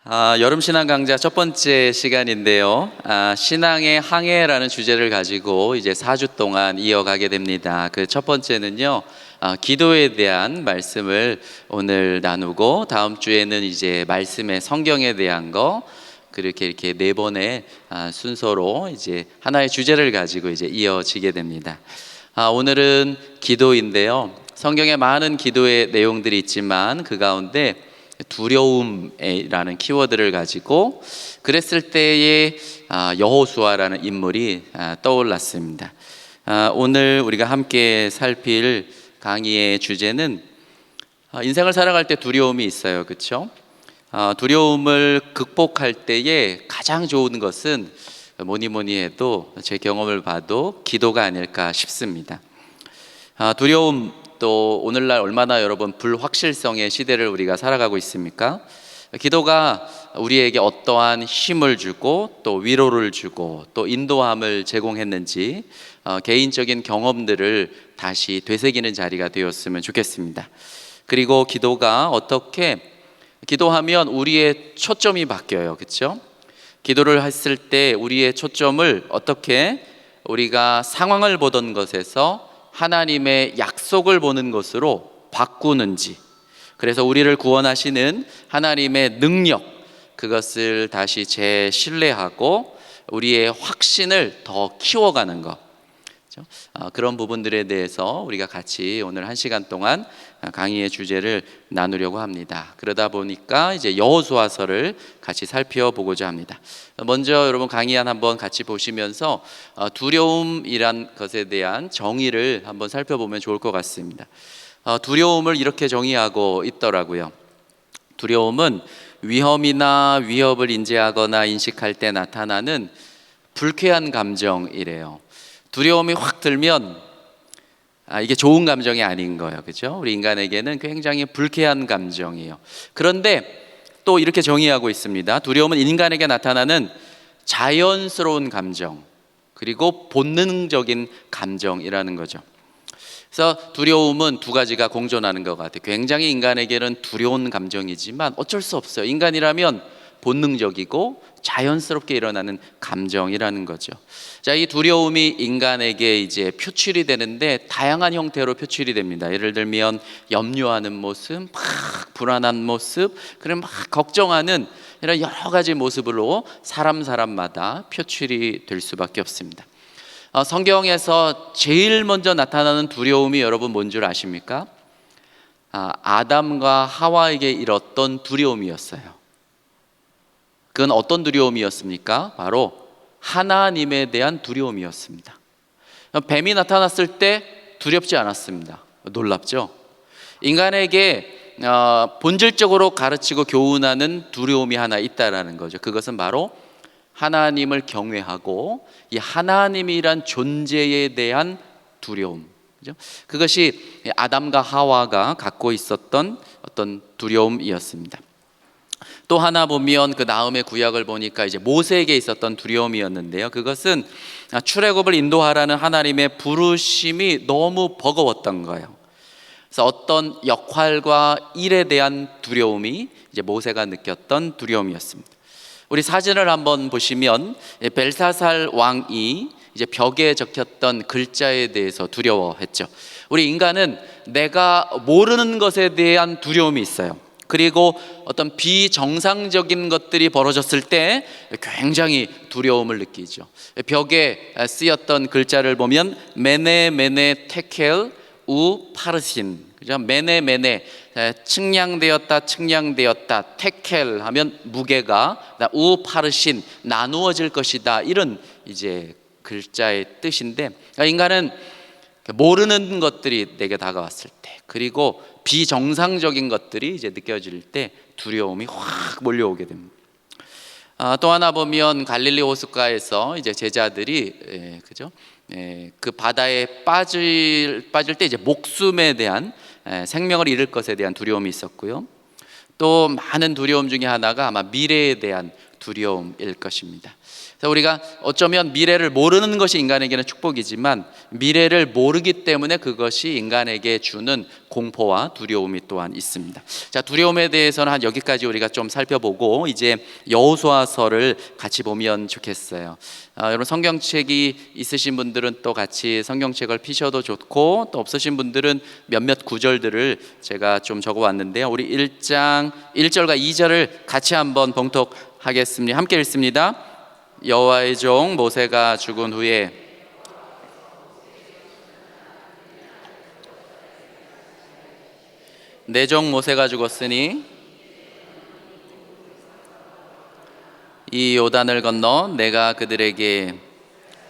여름 신앙 강좌 첫 번째 시간인데요. 신앙의 항해라는 주제를 가지고 이제 4주 동안 이어가게 됩니다. 그 첫 번째는요, 기도에 대한 말씀을 오늘 나누고, 다음 주에는 이제 말씀의 성경에 대한 거, 그렇게 이렇게 네 번의 순서로 이제 하나의 주제를 가지고 이제 이어지게 됩니다. 오늘은 기도인데요. 성경에 많은 기도의 내용들이 있지만 그 가운데 두려움이라는 키워드를 가지고 그랬을 때에 여호수아라는 인물이 떠올랐습니다. 오늘 우리가 함께 살필 강의의 주제는 인생을 살아갈 때 두려움이 있어요, 그렇죠? 두려움을 극복할 때에 가장 좋은 것은 뭐니 해도 제 경험을 봐도 기도가 아닐까 싶습니다. 두려움, 또 오늘날 얼마나 여러분 불확실성의 시대를 우리가 살아가고 있습니까? 기도가 우리에게 어떠한 힘을 주고 또 위로를 주고 또 인도함을 제공했는지 개인적인 경험들을 다시 되새기는 자리가 되었으면 좋겠습니다. 그리고 기도가 어떻게 기도하면 우리의 초점이 바뀌어요, 그렇죠? 기도를 했을 때 우리의 초점을 어떻게 우리가 상황을 보던 것에서 하나님의 약속을 보는 것으로 바꾸는지, 그래서 우리를 구원하시는 하나님의 능력, 그것을 다시 재신뢰하고 우리의 확신을 더 키워가는 것, 그런 부분들에 대해서 우리가 같이 오늘 1시간 동안 강의의 주제를 나누려고 합니다. 그러다 보니까 이제 여호수아서를 같이 살펴보고자 합니다. 먼저 여러분 강의안 한번 같이 보시면서 두려움이란 것에 대한 정의를 한번 살펴보면 좋을 것 같습니다. 두려움을 이렇게 정의하고 있더라고요. 두려움은 위험이나 위협을 인지하거나 인식할 때 나타나는 불쾌한 감정이래요. 두려움이 확 들면 이게 좋은 감정이 아닌 거예요, 그렇죠? 우리 인간에게는 굉장히 불쾌한 감정이에요. 그런데 또 이렇게 정의하고 있습니다. 두려움은 인간에게 나타나는 자연스러운 감정, 그리고 본능적인 감정이라는 거죠. 그래서 두려움은 두 가지가 공존하는 것 같아요. 굉장히 인간에게는 두려운 감정이지만 어쩔 수 없어요. 인간이라면 본능적이고 자연스럽게 일어나는 감정이라는 거죠. 자, 이 두려움이 인간에게 이제 표출이 되는데 다양한 형태로 표출이 됩니다. 예를 들면 염려하는 모습, 막 불안한 모습, 그리고 막 걱정하는 이런 여러 가지 모습으로 사람마다 표출이 될 수밖에 없습니다. 성경에서 제일 먼저 나타나는 두려움이 여러분 뭔 줄 아십니까? 아담과 하와에게 일었던 두려움이었어요. 그건 어떤 두려움이었습니까? 바로 하나님에 대한 두려움이었습니다. 뱀이 나타났을 때 두렵지 않았습니다. 놀랍죠? 인간에게 본질적으로 가르치고 교훈하는 두려움이 하나 있다라는 거죠. 그것은 바로 하나님을 경외하고 이 하나님이란 존재에 대한 두려움, 그죠? 그것이 아담과 하와가 갖고 있었던 어떤 두려움이었습니다. 또 하나 보면 그 다음의 구약을 보니까 이제 모세에게 있었던 두려움이었는데요. 그것은 출애굽을 인도하라는 하나님의 부르심이 너무 버거웠던 거예요. 그래서 어떤 역할과 일에 대한 두려움이 이제 모세가 느꼈던 두려움이었습니다. 우리 사진을 한번 보시면 벨사살 왕이 이제 벽에 적혔던 글자에 대해서 두려워했죠. 우리 인간은 내가 모르는 것에 대한 두려움이 있어요. 그리고 어떤 비정상적인 것들이 벌어졌을 때 굉장히 두려움을 느끼죠. 벽에 쓰였던 글자를 보면 메네 테켈 우 파르신, 그죠? 메네 측량되었다, 테켈 하면 무게가, 우 파르신 나누어질 것이다, 이런 이제 글자의 뜻인데, 인간은 모르는 것들이 내게 다가왔을 때, 그리고 비정상적인 것들이 이제 느껴질 때 두려움이 확 몰려오게 됩니다. 또 하나 보면 갈릴리 호숫가에서 이제 제자들이 그죠? 그 바다에 빠질 때 이제 목숨에 대한 생명을 잃을 것에 대한 두려움이 있었고요. 또 많은 두려움 중에 하나가 아마 미래에 대한 두려움일 것입니다. 그래서 우리가 어쩌면 미래를 모르는 것이 인간에게는 축복이지만 미래를 모르기 때문에 그것이 인간에게 주는 공포와 두려움이 또한 있습니다. 자, 두려움에 대해서는 한 여기까지 우리가 좀 살펴보고 이제 여호수아서를 같이 보면 좋겠어요. 여러분 성경책이 있으신 분들은 또 같이 성경책을 피셔도 좋고, 또 없으신 분들은 몇몇 구절들을 제가 좀 적어왔는데요. 우리 1장 1절과 2절을 같이 한번 봉독하겠습니다. 함께 읽습니다. 여호와의 종 모세가 죽은 후에 내 종 모세가 죽었으니 이 요단을 건너 내가 그들에게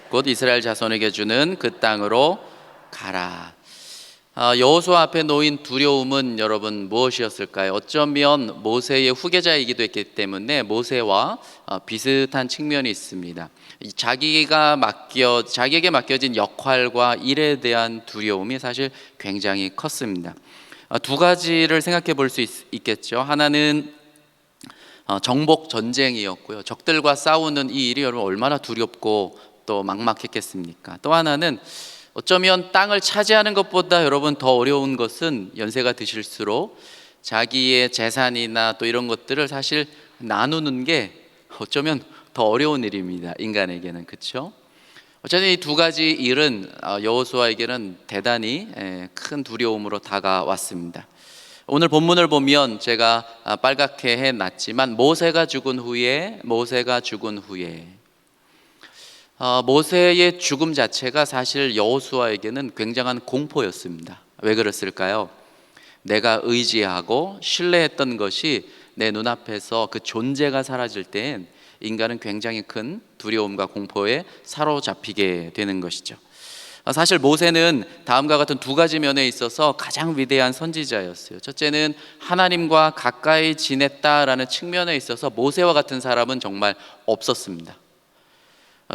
곧 이스라엘 자손에게 주는 그 땅으로 가라. 여호수아 앞에 놓인 두려움은 여러분 무엇이었을까요? 어쩌면 모세의 후계자이기도 했기 때문에 모세와 비슷한 측면이 있습니다. 자기에게 맡겨진 역할과 일에 대한 두려움이 사실 굉장히 컸습니다. 두 가지를 생각해 볼 수 있겠죠. 하나는 정복 전쟁이었고요. 적들과 싸우는 이 일이 여러분 얼마나 두렵고 또 막막했겠습니까? 또 하나는 어쩌면 땅을 차지하는 것보다 여러분 더 어려운 것은 연세가 드실수록 자기의 재산이나 또 이런 것들을 사실 나누는 게 어쩌면 더 어려운 일입니다. 인간에게는. 그렇죠? 어쨌든 이 두 가지 일은 여호수아에게는 대단히 큰 두려움으로 다가왔습니다. 오늘 본문을 보면 제가 빨갛게 해놨지만 모세가 죽은 후에 모세의 죽음 자체가 사실 여호수아에게는 굉장한 공포였습니다. 왜 그랬을까요? 내가 의지하고 신뢰했던 것이 내 눈앞에서 그 존재가 사라질 땐 인간은 굉장히 큰 두려움과 공포에 사로잡히게 되는 것이죠. 사실 모세는 다음과 같은 두 가지 면에 있어서 가장 위대한 선지자였어요. 첫째는 하나님과 가까이 지냈다라는 측면에 있어서 모세와 같은 사람은 정말 없었습니다.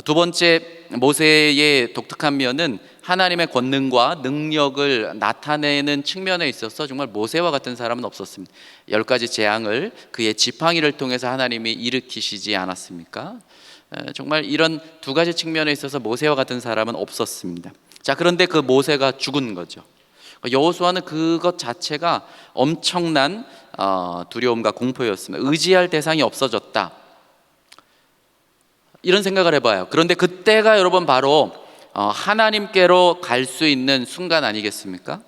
두 번째, 모세의 독특한 면은 하나님의 권능과 능력을 나타내는 측면에 있어서 정말 모세와 같은 사람은 없었습니다. 10가지 재앙을 그의 지팡이를 통해서 하나님이 일으키시지 않았습니까? 정말 이런 두 가지 측면에 있어서 모세와 같은 사람은 없었습니다. 자, 그런데 그 모세가 죽은 거죠. 여호수아는 그것 자체가 엄청난 두려움과 공포였습니다. 의지할 대상이 없어졌다, 이런 생각을 해봐요. 그런데 그때가 여러분 바로 하나님께로 갈 수 있는 순간 아니겠습니까?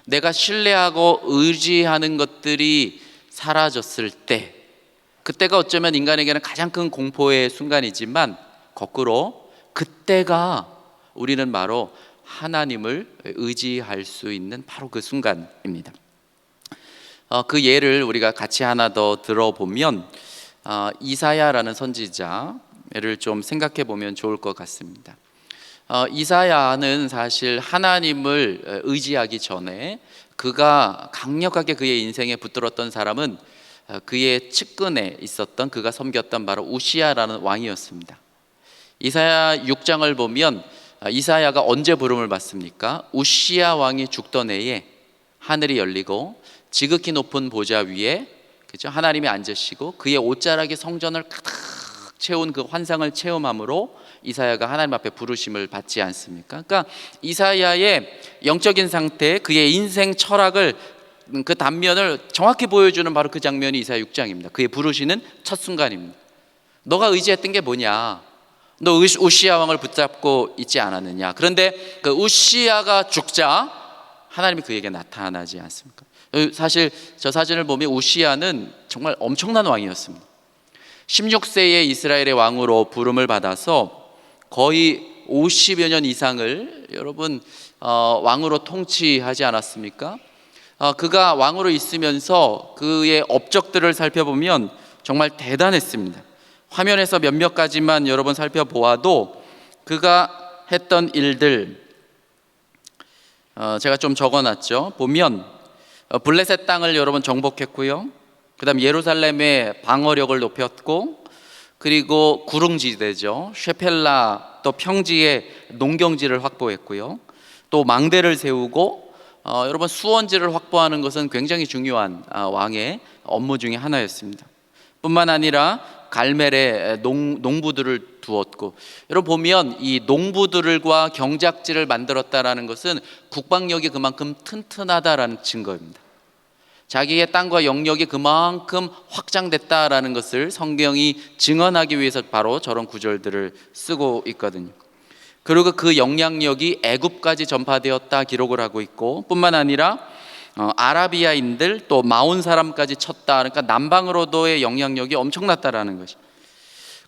내가 신뢰하고 의지하는 것들이 사라졌을 때, 그때가 어쩌면 인간에게는 가장 큰 공포의 순간이지만 거꾸로 그때가 우리는 바로 하나님을 의지할 수 있는 바로 그 순간입니다. 그 예를 우리가 같이 하나 더 들어보면 이사야라는 선지자를 좀 생각해 보면 좋을 것 같습니다. 이사야는 사실 하나님을 의지하기 전에 그가 강력하게 그의 인생에 붙들었던 사람은 그의 측근에 있었던, 그가 섬겼던 바로 우시야라는 왕이었습니다. 이사야 6장을 보면 이사야가 언제 부름을 받습니까? 우시야 왕이 죽던 해에 하늘이 열리고 지극히 높은 보좌 위에, 그죠? 하나님이 앉으시고 그의 옷자락이 성전을 가득 채운 그 환상을 체험함으로 이사야가 하나님 앞에 부르심을 받지 않습니까? 그러니까 이사야의 영적인 상태, 그의 인생 철학을, 그 단면을 정확히 보여주는 바로 그 장면이 이사야 6장입니다. 그의 부르시는 첫 순간입니다. 너가 의지했던 게 뭐냐? 너 우시야 왕을 붙잡고 있지 않았느냐? 그런데 그 우시야가 죽자 하나님이 그에게 나타나지 않습니까? 사실 저 사진을 보면 우시야는 정말 엄청난 왕이었습니다. 16세의 이스라엘의 왕으로 부름을 받아서 거의 50여 년 이상을 여러분 왕으로 통치하지 않았습니까? 그가 왕으로 있으면서 그의 업적들을 살펴보면 정말 대단했습니다. 화면에서 몇몇 가지만 여러분 살펴보아도 그가 했던 일들 제가 좀 적어놨죠. 보면 블레셋 땅을 여러분 정복했고요. 그 다음 예루살렘의 방어력을 높였고, 그리고 구릉지대죠, 쉐펠라 또 평지에 농경지를 확보했고요. 또 망대를 세우고 여러분 수원지를 확보하는 것은 굉장히 중요한 왕의 업무 중에 하나였습니다. 뿐만 아니라 갈멜에 농부들을 두었고, 여러분 보면 이 농부들과 경작지를 만들었다라는 것은 국방력이 그만큼 튼튼하다라는 증거입니다. 자기의 땅과 영역이 그만큼 확장됐다라는 것을 성경이 증언하기 위해서 바로 저런 구절들을 쓰고 있거든요. 그리고 그 영향력이 애굽까지 전파되었다 기록을 하고 있고, 뿐만 아니라 아라비아인들 또 마온 사람까지 쳤다. 그러니까 남방으로도의 영향력이 엄청났다라는 것이.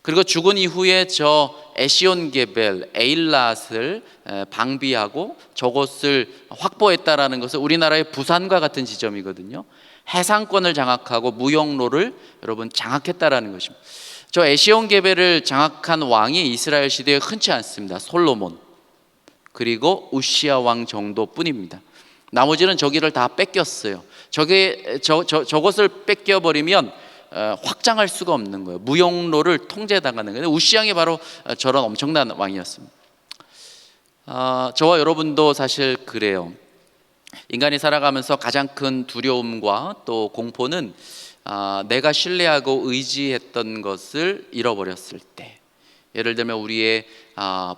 그리고 죽은 이후에 저 에시온 게벨 에일랏을 방비하고 저곳을 확보했다라는 것은 우리나라의 부산과 같은 지점이거든요. 해상권을 장악하고 무역로를 여러분 장악했다라는 것입니다. 저 에시온 게벨을 장악한 왕이 이스라엘 시대에 흔치 않습니다. 솔로몬 그리고 우시아 왕 정도뿐입니다. 나머지는 저기를 다 뺏겼어요. 저것을 뺏겨버리면 확장할 수가 없는 거예요. 무역로를 통제당하는 거예요. 우시앙이 바로 저런 엄청난 왕이었습니다. 저와 여러분도 사실 그래요. 인간이 살아가면서 가장 큰 두려움과 또 공포는 내가 신뢰하고 의지했던 것을 잃어버렸을 때, 예를 들면 우리의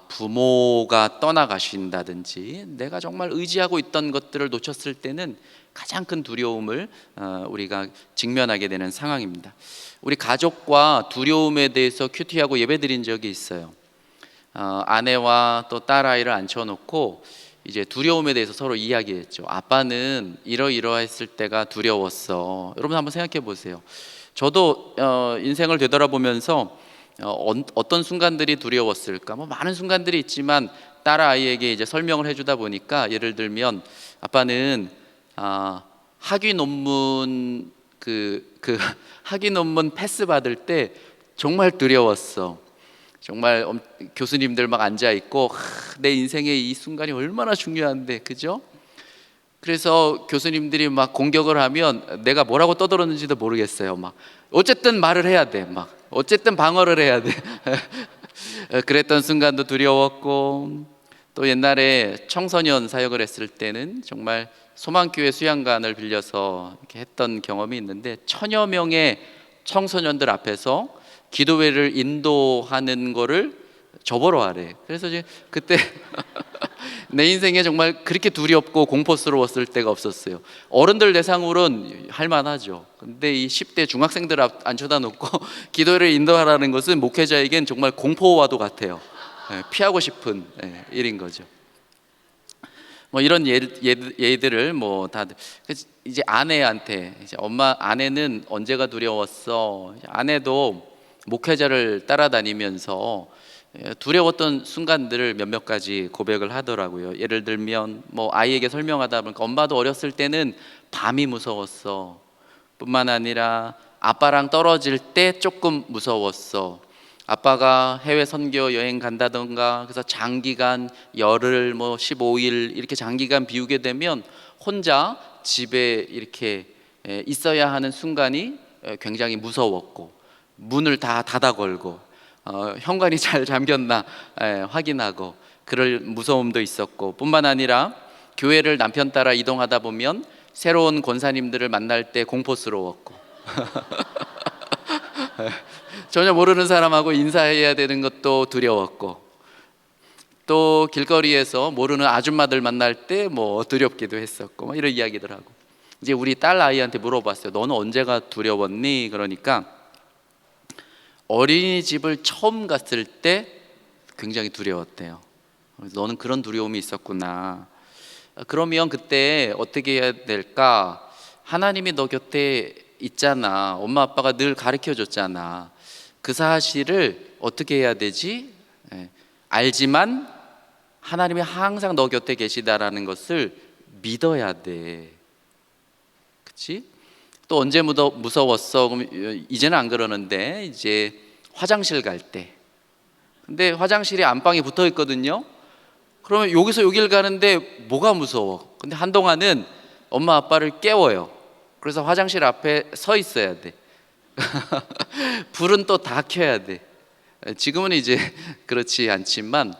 부모가 떠나가신다든지 내가 정말 의지하고 있던 것들을 놓쳤을 때는 가장 큰 두려움을 우리가 직면하게 되는 상황입니다. 우리 가족과 두려움에 대해서 큐티하고 예배드린 적이 있어요. 아내와 또 딸아이를 앉혀놓고 이제 두려움에 대해서 서로 이야기했죠. 아빠는 이러이러했을 때가 두려웠어. 여러분 한번 생각해 보세요. 저도 인생을 되돌아보면서 어떤 순간들이 두려웠을까? 많은 순간들이 있지만 딸아이에게 이제 설명을 해주다 보니까, 예를 들면 아빠는 학위 논문 학위 논문 패스 받을 때 정말 두려웠어. 정말 교수님들 막 앉아 있고 내 인생의 이 순간이 얼마나 중요한데, 그죠? 그래서 교수님들이 막 공격을 하면 내가 뭐라고 떠들었는지도 모르겠어요. 막 어쨌든 말을 해야 돼. 막 어쨌든 방어를 해야 돼. 그랬던 순간도 두려웠고, 또 옛날에 청소년 사역을 했을 때는 정말 소망교회 수양관을 빌려서 이렇게 했던 경험이 있는데, 1000여 명의 청소년들 앞에서 기도회를 인도하는 거를 저보러 하래. 그래서 이제 그때 내 인생에 정말 그렇게 두렵고 공포스러웠을 때가 없었어요. 어른들 대상으로는 할만하죠. 근데 이 10대 중학생들 앉혀다 놓고 기도회를 인도하라는 것은 목회자에겐 정말 공포와도 같아요. 피하고 싶은 일인 거죠. 이런 예들을 다들 이제 아내한테, 이제 아내는 언제가 두려웠어? 아내도 목회자를 따라다니면서 두려웠던 순간들을 몇몇 가지 고백을 하더라고요. 예를 들면 아이에게 설명하다 보니까 엄마도 어렸을 때는 밤이 무서웠어. 뿐만 아니라 아빠랑 떨어질 때 조금 무서웠어. 아빠가 해외 선교 여행 간다던가 그래서 장기간 열흘 15일 이렇게 장기간 비우게 되면 혼자 집에 이렇게 있어야 하는 순간이 굉장히 무서웠고, 문을 다 닫아 걸고 현관이 잘 잠겼나 확인하고 그럴 무서움도 있었고, 뿐만 아니라 교회를 남편 따라 이동하다 보면 새로운 권사님들을 만날 때 공포스러웠고 전혀 모르는 사람하고 인사해야 되는 것도 두려웠고, 또 길거리에서 모르는 아줌마들 만날 때 두렵기도 했었고 이런 이야기들 하고, 이제 우리 딸 아이한테 물어봤어요. 너는 언제가 두려웠니? 그러니까 어린이집을 처음 갔을 때 굉장히 두려웠대요. 너는 그런 두려움이 있었구나. 그러면 그때 어떻게 해야 될까? 하나님이 너 곁에 있잖아. 엄마 아빠가 늘 가르쳐 줬잖아. 그 사실을 어떻게 해야 되지? 알지만 하나님이 항상 너 곁에 계시다라는 것을 믿어야 돼. 그치? 또 언제 무서웠어? 그럼 이제는 안 그러는데, 이제 화장실 갈 때. 근데 화장실이 안방에 붙어 있거든요. 그러면 여기서 여길 가는데 뭐가 무서워? 근데 한동안은 엄마 아빠를 깨워요. 그래서 화장실 앞에 서 있어야 돼. 불은 또 다 켜야 돼. 지금은 이제 그렇지 않지만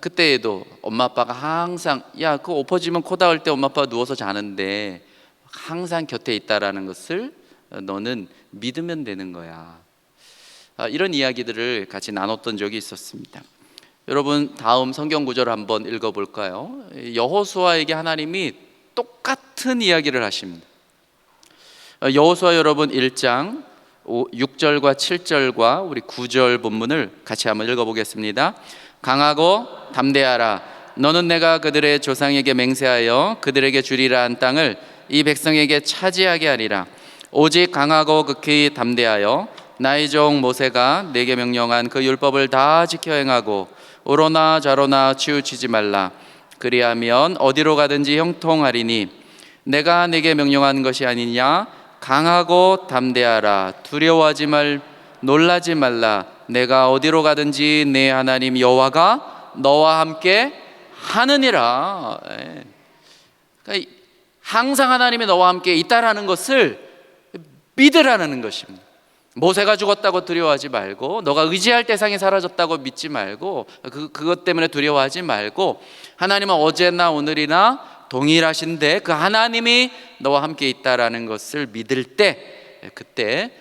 그때에도 엄마 아빠가 항상, 야 그거 엎어지면 코 닿을 때 엄마 아빠가 누워서 자는데 항상 곁에 있다라는 것을 너는 믿으면 되는 거야. 이런 이야기들을 같이 나눴던 적이 있었습니다. 여러분, 다음 성경 구절을 한번 읽어볼까요? 여호수아에게 하나님이 똑같은 이야기를 하십니다. 여호수아 여러분 1장 6절과 7절과 우리 9절 본문을 같이 한번 읽어보겠습니다. 강하고 담대하라. 너는 내가 그들의 조상에게 맹세하여 그들에게 주리라 한 땅을 이 백성에게 차지하게 하리라. 오직 강하고 극히 담대하여 나의 종 모세가 내게 명령한 그 율법을 다 지켜 행하고 오로나 좌로나 치우치지 말라. 그리하면 어디로 가든지 형통하리니 내가 내게 명령한 것이 아니냐. 강하고 담대하라. 두려워하지 말 놀라지 말라. 내가 어디로 가든지 내 하나님 여호와가 너와 함께 하느니라. 그러니까 항상 하나님이 너와 함께 있다라는 것을 믿으라는 것입니다. 모세가 죽었다고 두려워하지 말고, 너가 의지할 대상이 사라졌다고 믿지 말고, 그것 때문에 두려워하지 말고, 하나님은 어제나 오늘이나 동일하신데 그 하나님이 너와 함께 있다라는 것을 믿을 때, 그때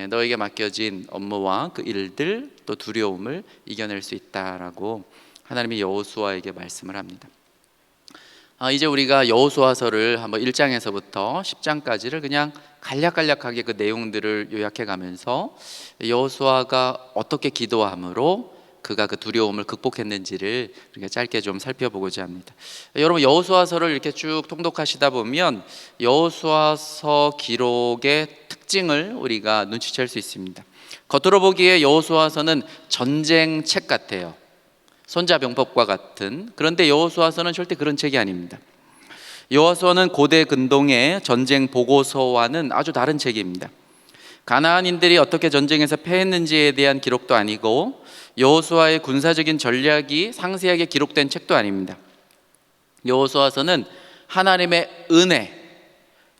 너에게 맡겨진 업무와 그 일들 또 두려움을 이겨낼 수 있다라고 하나님이 여호수아에게 말씀을 합니다. 이제 우리가 여호수아서를 한번 1장에서부터 10장까지를 그냥 간략간략하게 그 내용들을 요약해 가면서 여호수아가 어떻게 기도함으로 그가 그 두려움을 극복했는지를 우리가 짧게 좀 살펴보고자 합니다. 여러분, 여호수아서를 이렇게 쭉 통독하시다 보면 여호수아서 기록의 특징을 우리가 눈치챌 수 있습니다. 겉으로 보기에 여호수아서는 전쟁책 같아요. 손자병법과 같은. 그런데 여호수아서는 절대 그런 책이 아닙니다. 여호수아는 고대 근동의 전쟁 보고서와는 아주 다른 책입니다. 가나안인들이 어떻게 전쟁에서 패했는지에 대한 기록도 아니고 여호수아의 군사적인 전략이 상세하게 기록된 책도 아닙니다. 여호수아서는 하나님의 은혜,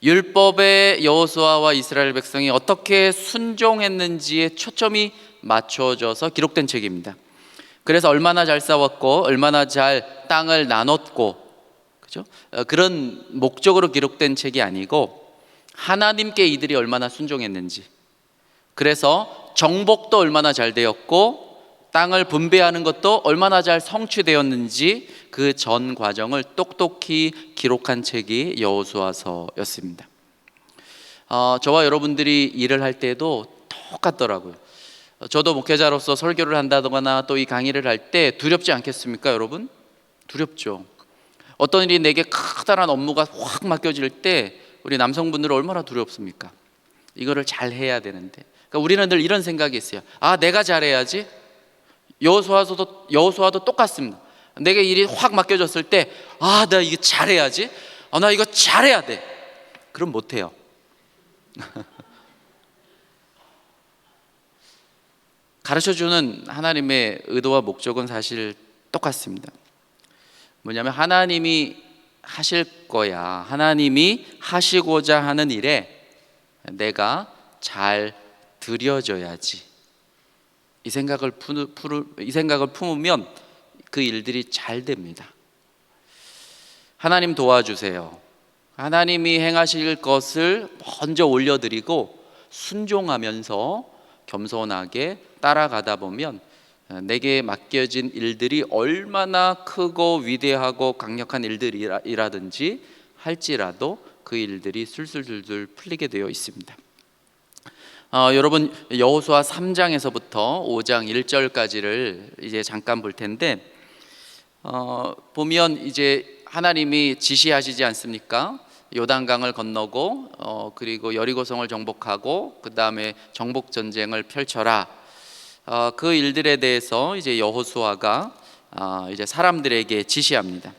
율법에 여호수아와 이스라엘 백성이 어떻게 순종했는지에 초점이 맞춰져서 기록된 책입니다. 그래서 얼마나 잘 싸웠고 얼마나 잘 땅을 나눴고, 그죠? 그런 목적으로 기록된 책이 아니고 하나님께 이들이 얼마나 순종했는지, 그래서 정복도 얼마나 잘 되었고 땅을 분배하는 것도 얼마나 잘 성취되었는지 그 전 과정을 똑똑히 기록한 책이 여호수아서였습니다. 저와 여러분들이 일을 할 때도 똑같더라고요. 저도 목회자로서 설교를 한다거나 또 이 강의를 할 때 두렵지 않겠습니까, 여러분? 두렵죠. 어떤 일이 내게 커다란 업무가 확 맡겨질 때 우리 남성분들은 얼마나 두렵습니까? 이거를 잘 해야 되는데. 그러니까 우리는 늘 이런 생각이 있어요. 내가 잘해야지. 여호수아도 똑같습니다. 내게 일이 확 맡겨졌을 때 나 이거 잘해야지. 나 이거 잘해야 돼. 그럼 못해요. 가르쳐주는 하나님의 의도와 목적은 사실 똑같습니다. 뭐냐면 하나님이 하실 거야, 하나님이 하시고자 하는 일에 내가 잘 드려져야지. 이 생각을 품으면 그 일들이 잘 됩니다. 하나님 도와주세요. 하나님이 행하실 것을 먼저 올려드리고 순종하면서 겸손하게 따라가다 보면 내게 맡겨진 일들이 얼마나 크고 위대하고 강력한 일들이라든지 할지라도 그 일들이 술술술술 풀리게 되어 있습니다. 여러분, 여호수아 3장에서부터 5장 1절까지를 이제 잠깐 볼 텐데, 보면 이제 하나님이 지시하시지 않습니까? 요단강을 건너고 그리고 여리고성을 정복하고 그 다음에 정복 전쟁을 펼쳐라. 그 일들에 대해서 이제 여호수아가 이제 사람들에게 지시합니다.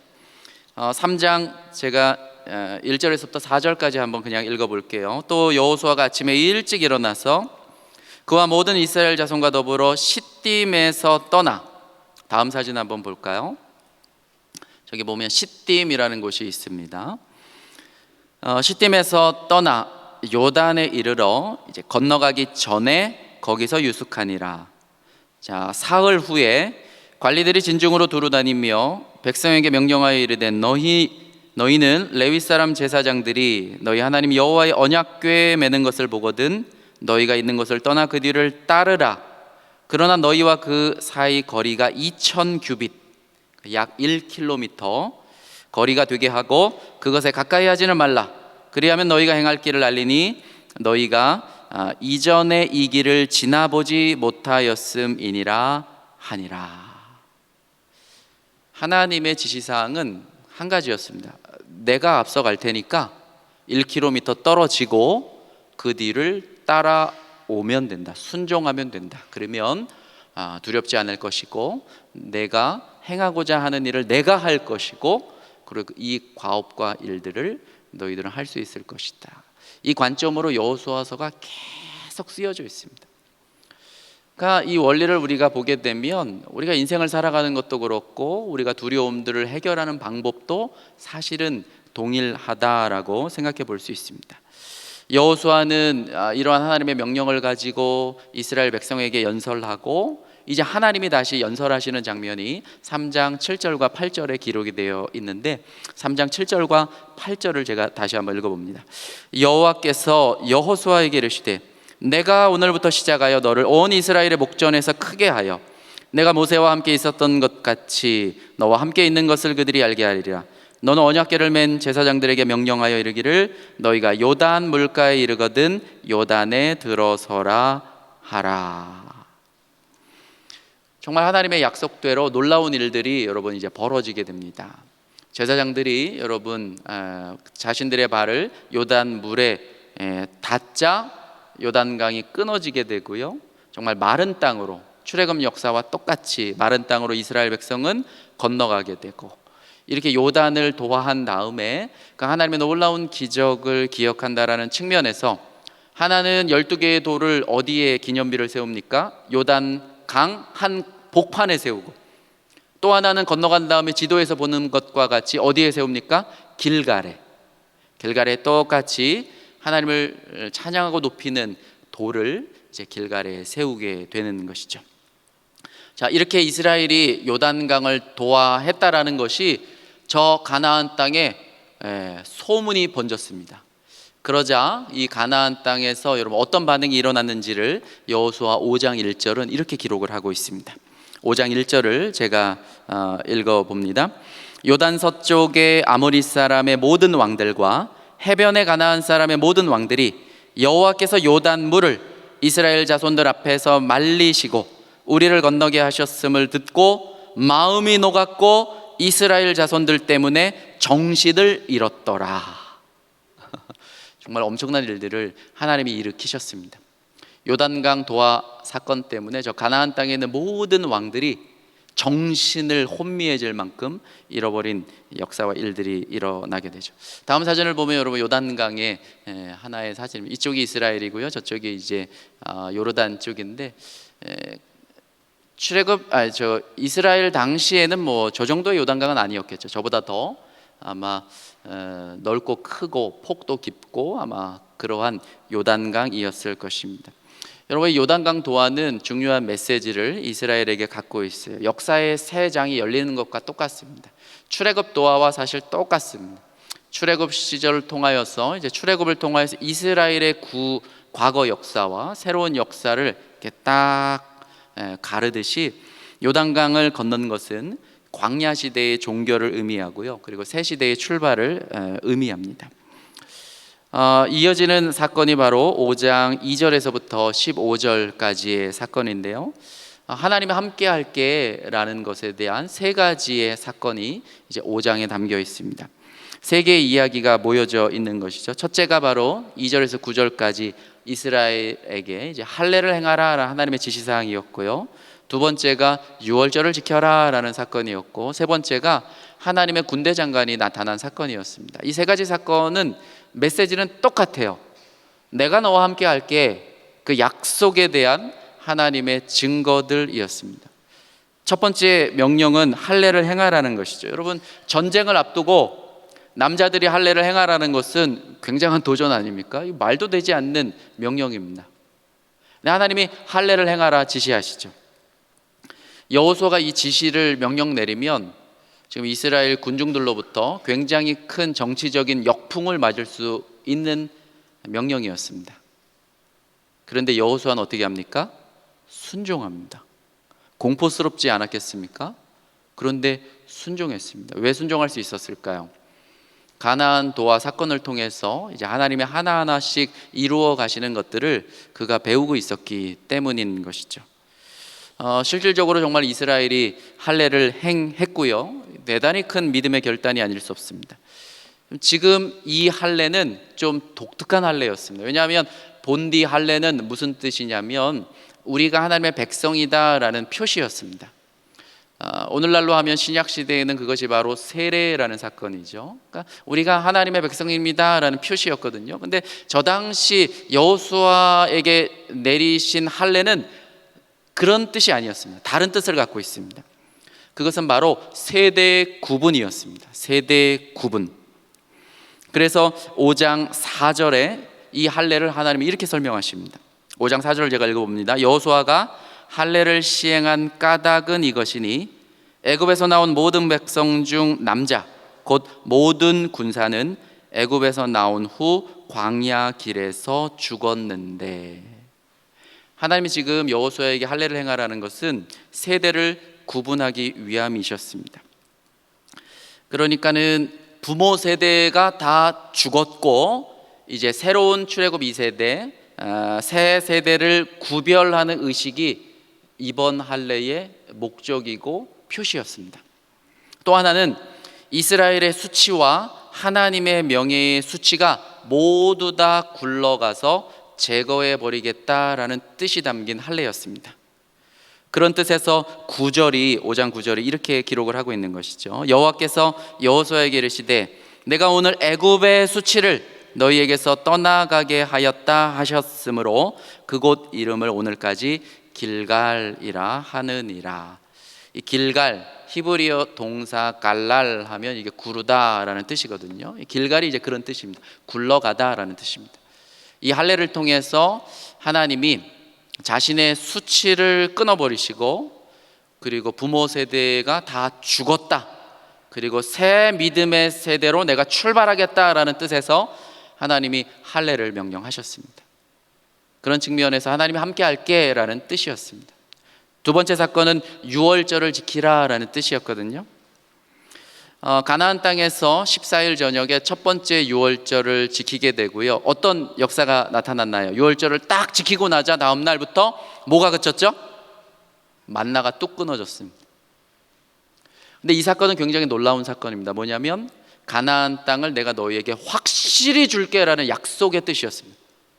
3장 제가 1절에서부터 4절까지 한번 그냥 읽어볼게요. 또 여호수아가 아침에 일찍 일어나서 그와 모든 이스라엘 자손과 더불어 시딤에서 떠나, 다음 사진 한번 볼까요? 저기 보면 시딤이라는 곳이 있습니다. 시딤에서 떠나 요단에 이르러 이제 건너가기 전에 거기서 유숙하니라. 자, 사흘 후에 관리들이 진중으로 두루다니며 백성에게 명령하여 이르되 너희는 레위 사람 제사장들이 너희 하나님 여호와의 언약궤에 매는 것을 보거든 너희가 있는 곳을 떠나 그 뒤를 따르라. 그러나 너희와 그 사이 거리가 2,000 규빗, 약 1km 거리가 되게 하고 그것에 가까이 하지는 말라. 그리하면 너희가 행할 길을 알리니 너희가 이전에 이 길을 지나보지 못하였음이니라 하니라. 하나님의 지시사항은 한 가지였습니다. 내가 앞서 갈 테니까 1km 떨어지고 그 뒤를 따라오면 된다. 순종하면 된다. 그러면 두렵지 않을 것이고 내가 행하고자 하는 일을 내가 할 것이고 그리고 이 과업과 일들을 너희들은 할 수 있을 것이다. 이 관점으로 여호수아서가 계속 쓰여져 있습니다. 그러니까 이 원리를 우리가 보게 되면 우리가 인생을 살아가는 것도 그렇고 우리가 두려움들을 해결하는 방법도 사실은 동일하다라고 생각해 볼 수 있습니다. 여호수아는 이러한 하나님의 명령을 가지고 이스라엘 백성에게 연설하고 이제 하나님이 다시 연설하시는 장면이 3장 7절과 8절에 기록이 되어 있는데 3장 7절과 8절을 제가 다시 한번 읽어봅니다. 여호와께서 여호수아에게 이르시되 내가 오늘부터 시작하여 너를 온 이스라엘의 목전에서 크게 하여 내가 모세와 함께 있었던 것 같이 너와 함께 있는 것을 그들이 알게 하리라. 너는 언약궤를 맨 제사장들에게 명령하여 이르기를 너희가 요단 물가에 이르거든 요단에 들어서라 하라. 정말 하나님의 약속대로 놀라운 일들이 여러분 이제 벌어지게 됩니다. 제사장들이 여러분 자신들의 발을 요단 물에 닿자 요단강이 끊어지게 되고요. 정말 마른 땅으로 출애굽 역사와 똑같이 마른 땅으로 이스라엘 백성은 건너가게 되고 이렇게 요단을 도하한 다음에 그 하나님의 놀라운 기적을 기억한다라는 측면에서 하나는 12개의 돌을 어디에 기념비를 세웁니까? 요단 강 한 복판에 세우고 또 하나는 건너간 다음에 지도에서 보는 것과 같이 어디에 세웁니까? 길갈에 똑같이 하나님을 찬양하고 높이는 돌을 이제 길갈에 세우게 되는 것이죠. 자, 이렇게 이스라엘이 요단강을 도하했다라는 것이 저 가나안 땅에 소문이 번졌습니다. 그러자 이 가나안 땅에서 여러분 어떤 반응이 일어났는지를 여호수아 5장 1절은 이렇게 기록을 하고 있습니다. 5장 1절을 제가 읽어봅니다. 요단 서쪽의 아모리 사람의 모든 왕들과 해변의 가나안 사람의 모든 왕들이 여호와께서 요단 물을 이스라엘 자손들 앞에서 말리시고 우리를 건너게 하셨음을 듣고 마음이 녹았고 이스라엘 자손들 때문에 정신을 잃었더라. 정말 엄청난 일들을 하나님이 일으키셨습니다. 요단강 도하 사건 때문에 저 가나안 땅에 있는 모든 왕들이 정신을 혼미해질 만큼 잃어버린 역사와 일들이 일어나게 되죠. 다음 사진을 보면 여러분 요단강의 하나의 사진입니다. 이쪽이 이스라엘이고요, 저쪽이 이제 요르단 쪽인데 이스라엘 당시에는 뭐 저 정도의 요단강은 아니었겠죠. 저보다 더 아마 넓고 크고 폭도 깊고 아마 그러한 요단강이었을 것입니다. 여러분, 요단강 도하는 중요한 메시지를 이스라엘에게 갖고 있어요. 역사의 새 장이 열리는 것과 똑같습니다. 출애굽 도하와 사실 똑같습니다. 출애굽 시절을 통하여서 이제 출애굽을 통하여서 이스라엘의 과거 역사와 새로운 역사를 이렇게 딱 가르듯이 요단강을 건넌 것은 광야 시대의 종교를 의미하고요, 그리고 새 시대의 출발을 의미합니다. 이어지는 사건이 바로 5장 2절에서부터 15절까지의 사건인데요, 하나님이 함께 할게라는 것에 대한 세 가지의 사건이 이제 5장에 담겨 있습니다. 세 개의 이야기가 모여져 있는 것이죠. 첫째가 바로 2절에서 9절까지 이스라엘에게 이제 할례를 행하라 하나님의 지시사항이었고요, 두 번째가 유월절을 지켜라 라는 사건이었고, 세 번째가 하나님의 군대 장관이 나타난 사건이었습니다. 이 세 가지 사건은 메시지는 똑같아요. 내가 너와 함께 할게, 그 약속에 대한 하나님의 증거들이었습니다. 첫 번째 명령은 할례를 행하라는 것이죠. 여러분, 전쟁을 앞두고 남자들이 할례를 행하라는 것은 굉장한 도전 아닙니까? 말도 되지 않는 명령입니다. 하나님이 할례를 행하라 지시하시죠. 여호수아가 이 지시를 명령 내리면 지금 이스라엘 군중들로부터 굉장히 큰 정치적인 역풍을 맞을 수 있는 명령이었습니다. 그런데 여호수아는 어떻게 합니까? 순종합니다. 공포스럽지 않았겠습니까? 그런데 순종했습니다. 왜 순종할 수 있었을까요? 가나안 도하 사건을 통해서 이제 하나님이 하나하나씩 이루어 가시는 것들을 그가 배우고 있었기 때문인 것이죠. 실질적으로 정말 이스라엘이 할례를 행했고요. 대단히 큰 믿음의 결단이 아닐 수 없습니다. 지금 이 할례는 좀 독특한 할례였습니다. 왜냐하면 본디 할례는 무슨 뜻이냐면 우리가 하나님의 백성이다라는 표시였습니다. 오늘날로 하면 신약 시대에는 그것이 바로 세례라는 사건이죠. 그러니까 우리가 하나님의 백성입니다라는 표시였거든요. 근데 저 당시 여호수아에게 내리신 할례는 그런 뜻이 아니었습니다. 다른 뜻을 갖고 있습니다. 그것은 바로 세대 구분이었습니다. 세대 구분. 그래서 5장 4절에 이 할례를 하나님이 이렇게 설명하십니다. 5장 4절을 제가 읽어봅니다. 여호수아가 할례를 시행한 까닭은 이것이니 애굽에서 나온 모든 백성 중 남자 곧 모든 군사는 애굽에서 나온 후 광야 길에서 죽었는데, 하나님이 지금 여호수아에게 할례를 행하라는 것은 세대를 구분하기 위함이셨습니다. 그러니까는 부모 세대가 다 죽었고 이제 새로운 출애굽 2세대 새 세대를 구별하는 의식이 이번 할례의 목적이고 표시였습니다. 또 하나는 이스라엘의 수치와 하나님의 명예의 수치가 모두 다 굴러가서 제거해 버리겠다라는 뜻이 담긴 할례였습니다. 그런 뜻에서 5장 9절이 이렇게 기록을 하고 있는 것이죠. 여호와께서 여호수아에게 이르시되 내가 오늘 애굽의 수치를 너희에게서 떠나가게 하였다 하셨으므로 그곳 이름을 오늘까지 길갈이라 하느니라. 이 길갈 히브리어 동사 갈랄 하면 이게 구르다라는 뜻이거든요. 길갈이 이제 그런 뜻입니다. 굴러가다라는 뜻입니다. 이 할례를 통해서 하나님이 자신의 수치를 끊어버리시고 그리고 부모 세대가 다 죽었다, 그리고 새 믿음의 세대로 내가 출발하겠다라는 뜻에서 하나님이 할례를 명령하셨습니다. 그런 측면에서 하나님이 함께 할게 라는 뜻이었습니다. 두 번째 사건은 유월절을 지키라라는 뜻이었거든요. 가나안 땅에서 14일 저녁에 첫 번째 유월절을 지키게 되고요. 어떤 역사가 나타났나요? 유월절을 딱 지키고 나자 다음 날부터 뭐가 그쳤죠? 만나가 뚝 끊어졌습니다. 근데 이 사건은 굉장히 놀라운 사건입니다. 뭐냐면 가나안 땅을 내가 너희에게 확실히 줄게라는 약속의 뜻이었습니다.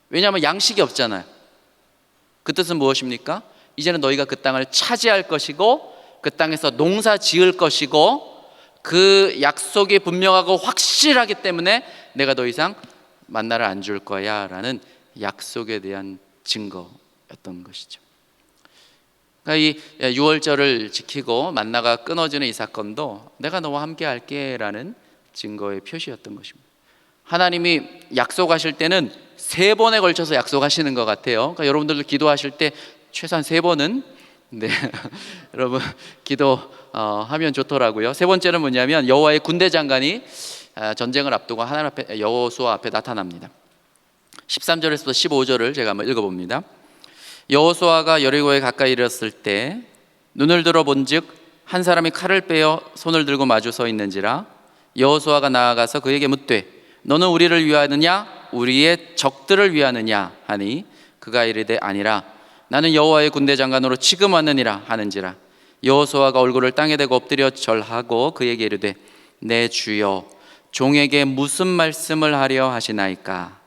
왜냐하면 양식이 없잖아요. 그 뜻은 무엇입니까? 이제는 너희가 그 땅을 차지할 것이고 그 땅에서 농사 지을 것이고 그 약속이 분명하고 확실하기 때문에 내가 더 이상 만나를 안 줄 거야 라는 약속에 대한 증거였던 것이죠. 그러니까 이 유월절을 지키고 만나가 끊어지는 이 사건도 내가 너와 함께 할게 라는 증거의 표시였던 것입니다. 하나님이 약속하실 때는 3번에 걸쳐서 약속하시는 것 같아요. 그러니까 여러분들도 기도하실 때 최소한 3번은 여러분 기도하면 좋더라고요. 세 번째는 뭐냐면 여호와의 군대 장관이 전쟁을 앞두고 하나님 앞에 여호수아 앞에 나타납니다. 13절에서부터 15절을 제가 한번 읽어봅니다. 여호수아가 여리고에 가까이 이르렀을 때 눈을 들어 본즉 한 사람이 칼을 빼어 손을 들고 마주 서 있는지라. 여호수아가 나아가서 그에게 묻되 너는 우리를 위하느냐 우리의 적들을 위하느냐 하니 그가 이르되 아니라 나는 여호와의 군대 장관으로 지금 왔느니라 하는지라. 여호수아가 얼굴을 땅에 대고 엎드려 절하고 그에게 이르되 내 주여 종에게 무슨 말씀을 하려 하시나이까.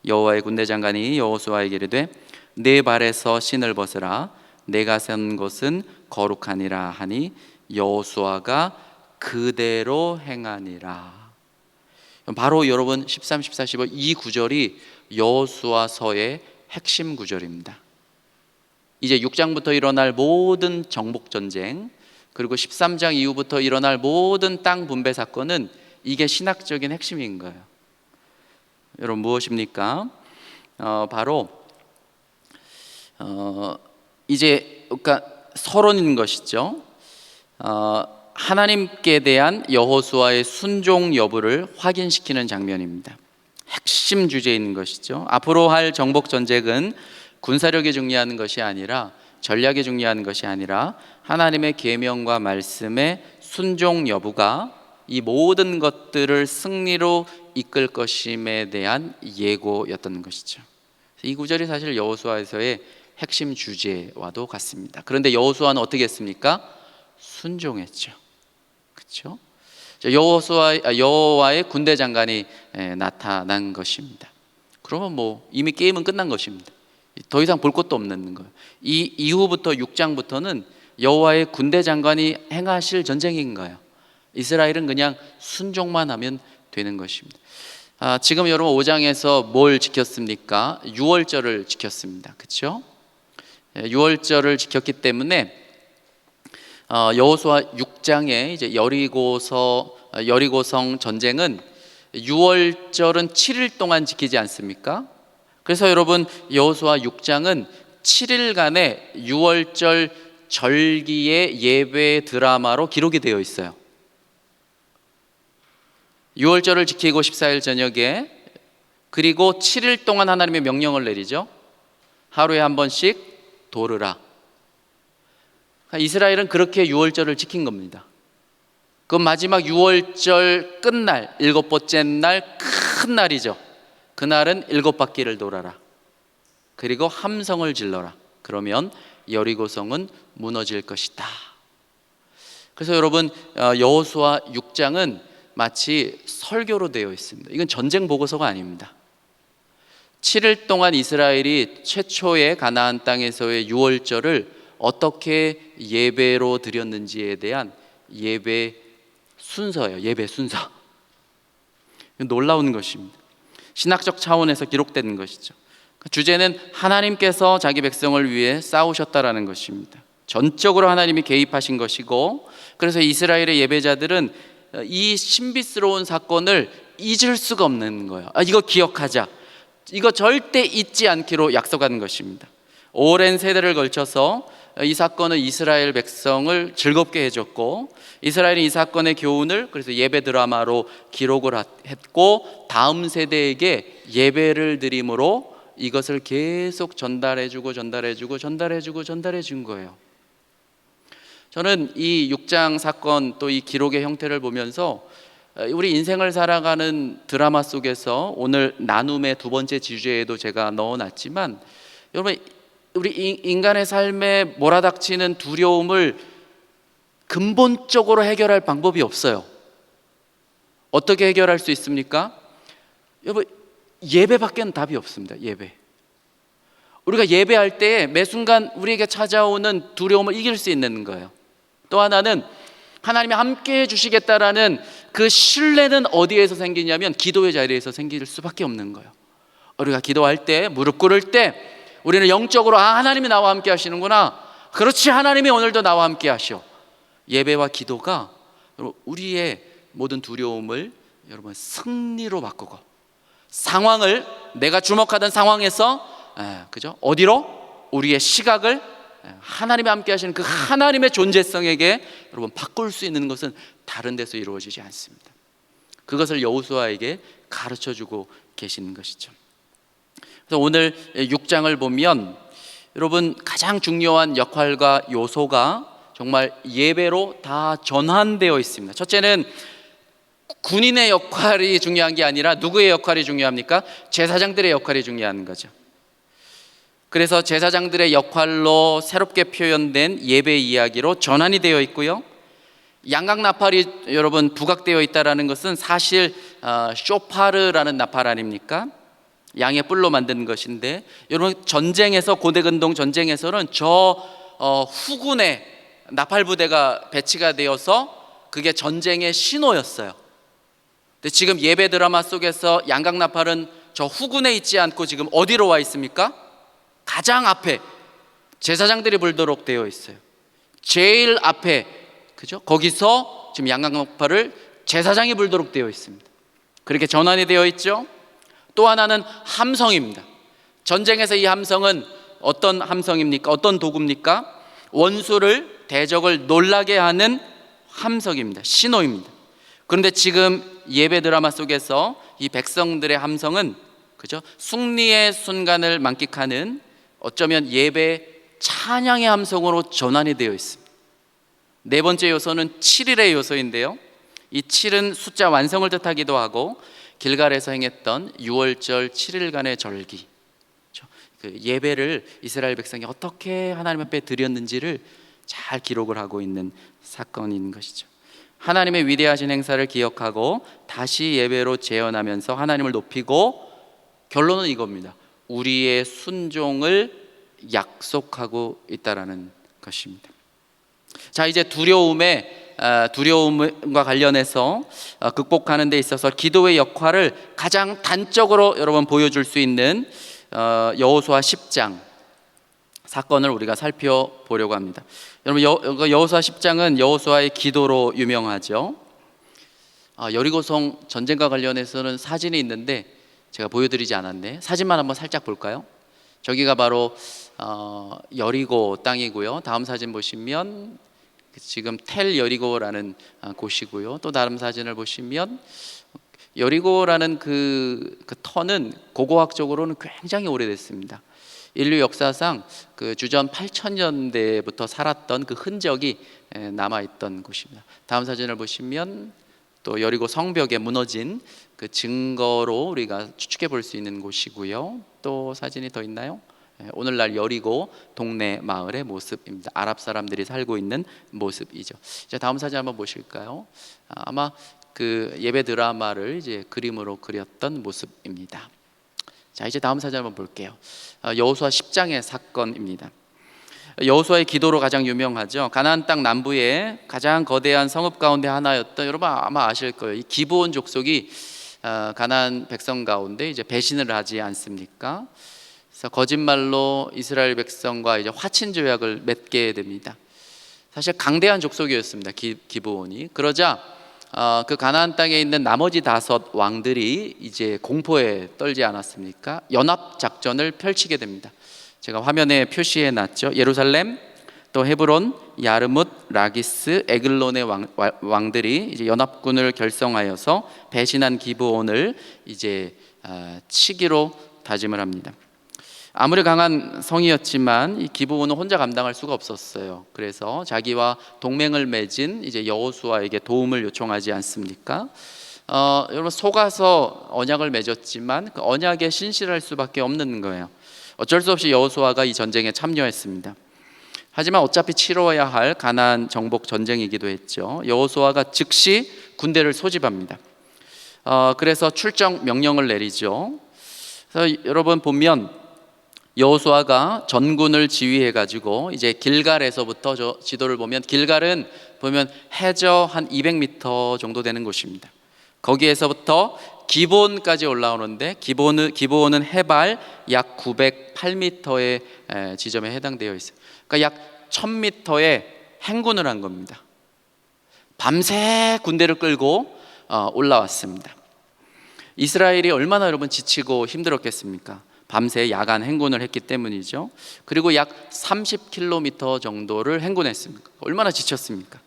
여호와의 군대 장관이 여호수아에게 이르되 내 발에서 신을 벗으라 내가 선 곳은 거룩하니라 하니 여호수아가 그대로 행하니라. 바로 여러분 13, 14, 15 이 구절이 여호수아서의 핵심 구절입니다. 이제 6장부터 일어날 모든 정복전쟁 그리고 13장 이후부터 일어날 모든 땅 분배 사건은 이게 신학적인 핵심인 거예요. 여러분 무엇입니까? 바로 이제 그러니까 서론인 것이죠. 하나님께 대한 여호수아의 순종 여부를 확인시키는 장면입니다. 핵심 주제인 것이죠. 앞으로 할 정복 전쟁은 군사력이 중요한 것이 아니라 전략이 중요한 것이 아니라 하나님의 계명과 말씀의 순종 여부가 이 모든 것들을 승리로 이끌 것임에 대한 예고였던 것이죠. 이 구절이 사실 여호수아에서의 핵심 주제와도 같습니다. 그런데 여호수아는 어떻게 했습니까? 순종했죠. 그렇죠? 여호와의 군대 장관이 나타난 것입니다. 그러면 뭐 이미 게임은 끝난 것입니다. 더 이상 볼 것도 없는 거예요. 이 이후부터 6장부터는 여호와의 군대 장관이 행하실 전쟁인 거예요. 이스라엘은 그냥 순종만 하면 되는 것입니다. 지금 여러분 5장에서 뭘 지켰습니까? 유월절을 지켰습니다. 그렇죠? 유월절을 지켰기 때문에 여호수아 6장에 이제 여리고성 전쟁은 유월절은 7일 동안 지키지 않습니까? 그래서 여러분 여호수아 6장은 7일간의 유월절 절기의 예배 드라마로 기록이 되어 있어요. 유월절을 지키고 14일 저녁에, 그리고 7일 동안 하나님의 명령을 내리죠. 하루에 한 번씩 도르라. 이스라엘은 그렇게 유월절을 지킨 겁니다. 그 마지막 유월절 끝날, 7번째 날 큰 날이죠. 그날은 7바퀴를 돌아라. 그리고 함성을 질러라. 그러면 여리고성은 무너질 것이다. 그래서 여러분 여호수아 6장은 마치 설교로 되어 있습니다. 이건 전쟁 보고서가 아닙니다. 7일 동안 이스라엘이 최초의 가나안 땅에서의 유월절을 어떻게 예배로 드렸는지에 대한 예배 순서예요. 예배 순서. 놀라운 것입니다. 신학적 차원에서 기록된 것이죠. 주제는 하나님께서 자기 백성을 위해 싸우셨다라는 것입니다. 전적으로 하나님이 개입하신 것이고, 그래서 이스라엘의 예배자들은 이 신비스러운 사건을 잊을 수가 없는 거예요. 이거 기억하자. 이거 절대 잊지 않기로 약속한 것입니다. 오랜 세대를 걸쳐서 이 사건은 이스라엘 백성을 즐겁게 해줬고, 이스라엘은 이 사건의 교훈을 그래서 예배 드라마로 기록을 했고, 다음 세대에게 예배를 드림으로 이것을 계속 전달해주고 전달해 준 거예요. 저는 이 6장 사건 또 이 기록의 형태를 보면서 우리 인생을 살아가는 드라마 속에서 오늘 나눔의 두 번째 주제에도 제가 넣어놨지만, 여러분 우리 인간의 삶에 몰아닥치는 두려움을 근본적으로 해결할 방법이 없어요. 어떻게 해결할 수 있습니까? 여러분 예배밖에는 답이 없습니다. 예배. 우리가 예배할 때 매 순간 우리에게 찾아오는 두려움을 이길 수 있는 거예요. 또 하나는 하나님이 함께 해주시겠다라는 그 신뢰는 어디에서 생기냐면 기도의 자리에서 생길 수밖에 없는 거예요. 우리가 기도할 때, 무릎 꿇을 때 우리는 영적으로 하나님이 나와 함께 하시는구나. 그렇지, 하나님이 오늘도 나와 함께 하셔. 예배와 기도가 우리의 모든 두려움을 여러분 승리로 바꾸고, 상황을 내가 주목하던 상황에서 그죠? 어디로? 우리의 시각을 하나님이 함께 하시는 그 하나님의 존재성에게 여러분 바꿀 수 있는 것은 다른 데서 이루어지지 않습니다. 그것을 여호수아에게 가르쳐주고 계시는 것이죠. 그래서 오늘 6장을 보면 여러분 가장 중요한 역할과 요소가 정말 예배로 다 전환되어 있습니다. 첫째는 군인의 역할이 중요한 게 아니라 누구의 역할이 중요합니까? 제사장들의 역할이 중요한 거죠. 그래서 제사장들의 역할로 새롭게 표현된 예배 이야기로 전환이 되어 있고요. 양각 나팔이 여러분 부각되어 있다는 것은 사실 쇼파르라는 나팔 아닙니까? 양의 뿔로 만든 것인데, 여러분 전쟁에서, 고대근동 전쟁에서는 후군에 나팔 부대가 배치가 되어서 그게 전쟁의 신호였어요. 근데 지금 예배 드라마 속에서 양각 나팔은 저 후군에 있지 않고 지금 어디로 와 있습니까? 가장 앞에 제사장들이 불도록 되어 있어요. 제일 앞에, 그죠? 거기서 지금 양각 나팔을 제사장이 불도록 되어 있습니다. 그렇게 전환이 되어 있죠. 또 하나는 함성입니다. 전쟁에서 이 함성은 어떤 함성입니까? 어떤 도구입니까? 원수를, 대적을 놀라게 하는 함성입니다. 신호입니다. 그런데 지금 예배 드라마 속에서 이 백성들의 함성은, 그죠? 승리의 순간을 만끽하는, 어쩌면 예배 찬양의 함성으로 전환이 되어 있습니다. 네 번째 요소는 7일의 요소인데요, 이 7은 숫자 완성을 뜻하기도 하고 길갈에서 행했던 6월절 7일간의 절기, 그 예배를 이스라엘 백성이 어떻게 하나님 앞에 드렸는지를 잘 기록을 하고 있는 사건인 것이죠. 하나님의 위대하신 행사를 기억하고 다시 예배로 재현하면서 하나님을 높이고, 결론은 이겁니다. 우리의 순종을 약속하고 있다라는 것입니다. 자, 이제 두려움과 관련해서 극복하는 데 있어서 기도의 역할을 가장 단적으로 여러분 보여줄 수 있는 여호수아 10장 사건을 우리가 살펴보려고 합니다. 여러분, 여호수아 10장은 여호수아의 기도로 유명하죠. 여리고성 전쟁과 관련해서는 사진이 있는데 제가 보여드리지 않았네. 사진만 한번 살짝 볼까요? 저기가 바로 여리고 땅이고요. 다음 사진 보시면 지금 텔 여리고라는 곳이고요. 또 다른 사진을 보시면 여리고라는 그 터는 고고학적으로는 굉장히 오래됐습니다. 인류 역사상 그 주전 8,000년대부터 살았던 그 흔적이 남아있던 곳입니다. 다음 사진을 보시면 또 여리고 성벽에 무너진 그 증거로 우리가 추측해 볼 수 있는 곳이고요. 또 사진이 더 있나요? 오늘날 여리고 동네 마을의 모습입니다. 아랍 사람들이 살고 있는 모습이죠. 자, 다음 사진 한번 보실까요? 아마 그 예배 드라마를 이제 그림으로 그렸던 모습입니다. 자, 이제 다음 사진 한번 볼게요. 여호수아 10장의 사건입니다. 여호수아의 기도로 가장 유명하죠. 가나안 땅 남부에 가장 거대한 성읍 가운데 하나였던, 여러분 아마 아실 거예요. 이 기브온 족속이 가나안 백성 가운데 이제 배신을 하지 않습니까? 그래서 거짓말로 이스라엘 백성과 이제 화친 조약을 맺게 됩니다. 사실 강대한 족속이었습니다. 기브온이. 그러자 그 가나안 땅에 있는 나머지 5 왕들이 이제 공포에 떨지 않았습니까? 연합 작전을 펼치게 됩니다. 제가 화면에 표시해 놨죠. 예루살렘, 또 헤브론, 야르뭇, 라기스, 에글론의 왕들이 이제 연합군을 결성하여서 배신한 기브온을 이제 치기로 다짐을 합니다. 아무리 강한 성이었지만 이 기브온은 혼자 감당할 수가 없었어요. 그래서 자기와 동맹을 맺은 이제 여호수아에게 도움을 요청하지 않습니까? 여러분, 속아서 언약을 맺었지만 그 언약에 신실할 수밖에 없는 거예요. 어쩔 수 없이 여호수아가 이 전쟁에 참여했습니다. 하지만 어차피 치러야 할 가나안 정복 전쟁이기도 했죠. 여호수아가 즉시 군대를 소집합니다. 그래서 출정 명령을 내리죠. 그래서 여러분 보면 여호수아가 전군을 지휘해 가지고 이제 길갈에서부터, 저 지도를 보면 길갈은 보면 해저 한 200m 정도 되는 곳입니다. 거기에서부터 기브온까지 올라오는데 기브온은 해발 약 908m의 지점에 해당되어 있어요. 그러니까 약 1000m의 행군을 한 겁니다. 밤새 군대를 끌고 올라왔습니다. 이스라엘이 얼마나 여러분 지치고 힘들었겠습니까? 밤새 야간 행군을 했기 때문이죠. 그리고 약 30km 정도를 행군했습니까? 얼마나 지쳤습니까?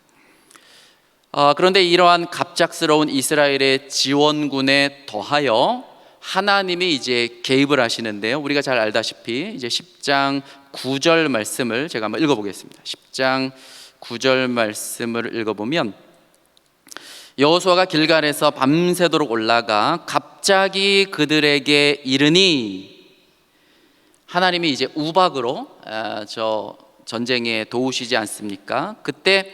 그런데 이러한 갑작스러운 이스라엘의 지원군에 더하여 하나님이 이제 개입을 하시는데요. 우리가 잘 알다시피 이제 10장 9절 말씀을 제가 한번 읽어보겠습니다. 10장 9절 말씀을 읽어보면, 여호수아가 길갈에서 밤새도록 올라가 갑자기 그들에게 이르니, 하나님이 이제 우박으로 저 전쟁에 도우시지 않습니까? 그때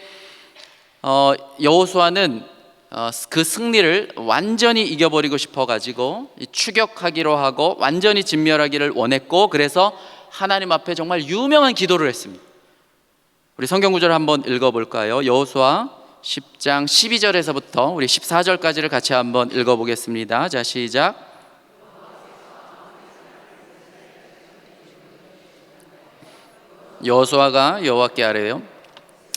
여호수아는 그 승리를 완전히 이겨버리고 싶어가지고 추격하기로 하고 완전히 진멸하기를 원했고, 그래서 하나님 앞에 정말 유명한 기도를 했습니다. 우리 성경 구절 한번 읽어볼까요? 여호수아 10장 12절에서부터 우리 14절까지를 같이 한번 읽어보겠습니다. 자, 시작. 여호수아가 여호와께 아뢰요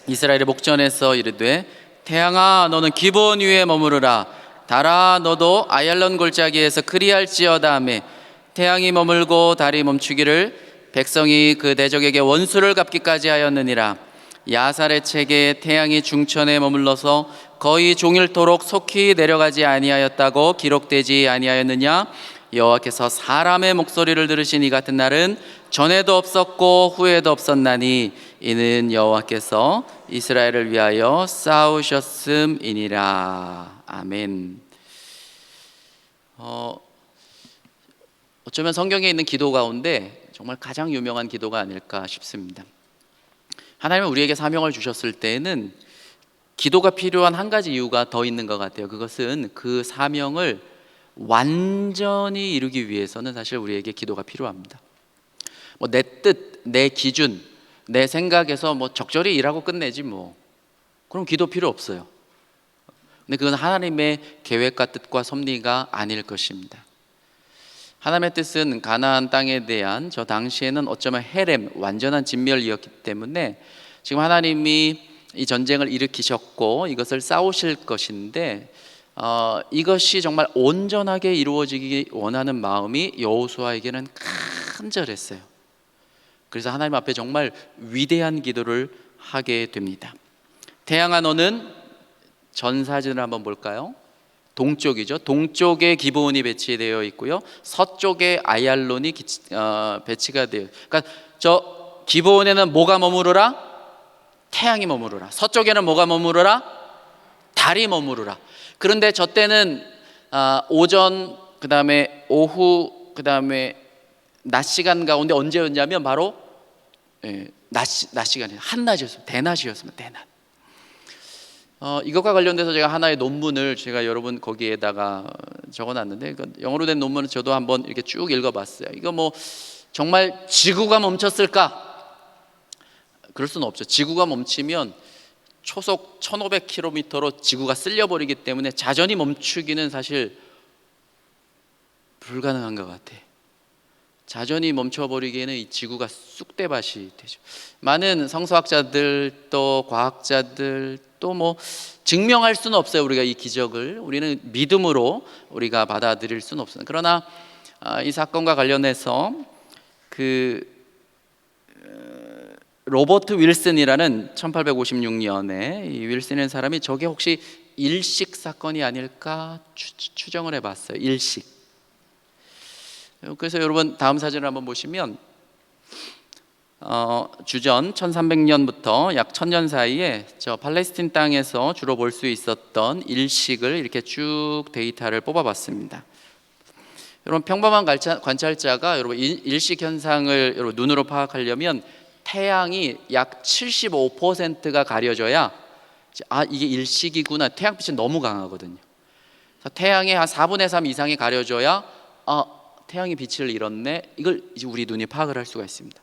이스라엘의 목전에서 이르되, 태양아 너는 기브온 위에 머무르라. 달아 너도 아얄론 골짜기에서 그리할지어다 하매, 태양이 머물고 달이 멈추기를 백성이 그 대적에게 원수를 갚기까지 하였느니라. 야살의 책에 태양이 중천에 머물러서 거의 종일토록 속히 내려가지 아니하였다고 기록되지 아니하였느냐? 여호와께서 사람의 목소리를 들으신 이 같은 날은 전에도 없었고 후에도 없었나니 이는 여호와께서 이스라엘을 위하여 싸우셨음이니라. 아멘. 어쩌면 성경에 있는 기도 가운데 정말 가장 유명한 기도가 아닐까 싶습니다. 하나님은 우리에게 사명을 주셨을 때에는 기도가 필요한 한 가지 이유가 더 있는 것 같아요. 그것은 그 사명을 완전히 이루기 위해서는 사실 우리에게 기도가 필요합니다. 뭐 내 뜻, 내 기준, 내 생각에서 뭐 적절히 일하고 끝내지 뭐, 그럼 기도 필요 없어요. 근데 그건 하나님의 계획과 뜻과 섭리가 아닐 것입니다. 하나님의 뜻은 가나안 땅에 대한, 저 당시에는 어쩌면 헤렘, 완전한 진멸이었기 때문에 지금 하나님이 이 전쟁을 일으키셨고 이것을 싸우실 것인데, 이것이 정말 온전하게 이루어지기 원하는 마음이 여호수아에게는 간절했어요. 그래서 하나님 앞에 정말 위대한 기도를 하게 됩니다. 태양아 너는, 전 사진을 한번 볼까요? 동쪽이죠. 동쪽에 기브온이 배치되어 있고요, 서쪽에 아얄론이 배치가 되어. 그러니까 저 기브온에는 뭐가 머무르라? 태양이 머무르라. 서쪽에는 뭐가 머무르라? 달이 머무르라. 그런데 저 때는 오전, 그 다음에 오후, 그 다음에 낮 시간 가운데 언제였냐면 바로 낮 시간이에요. 한낮이었습니다. 대낮이었습니다. 대낮. 이것과 관련돼서 제가 하나의 논문을 제가 여러분 거기에다가 적어놨는데, 영어로 된 논문을 저도 한번 이렇게 쭉 읽어봤어요. 이거 뭐 정말 지구가 멈췄을까? 그럴 수는 없죠. 지구가 멈추면 초속 1500km로 지구가 쓸려버리기 때문에 자전이 멈추기는 사실 불가능한 것 같아. 자전이 멈춰버리기에는 이 지구가 쑥대밭이 되죠. 많은 성서학자들, 또 과학자들, 또 뭐 증명할 수는 없어요. 우리가 이 기적을 우리는 믿음으로 우리가 받아들일 수는 없습니다. 그러나 이 사건과 관련해서 로버트 윌슨이라는 1856년에 이 윌슨이라는 사람이 저게 혹시 일식 사건이 아닐까 추정을 해봤어요. 일식. 그래서 여러분 다음 사진을 한번 보시면 주전 1300년부터 약 1000년 사이에 저 팔레스틴 땅에서 주로 볼 수 있었던 일식을 이렇게 쭉 데이터를 뽑아봤습니다. 여러분 평범한 관찰자가 여러분 일식 현상을 여러분 눈으로 파악하려면 태양이 약 75%가 가려져야 이게 일식이구나. 태양빛이 너무 강하거든요. 그래서 태양의 한 4분의 3 이상이 가려져야 태양이 빛을 잃었네, 이걸 이제 우리 눈이 파악을 할 수가 있습니다.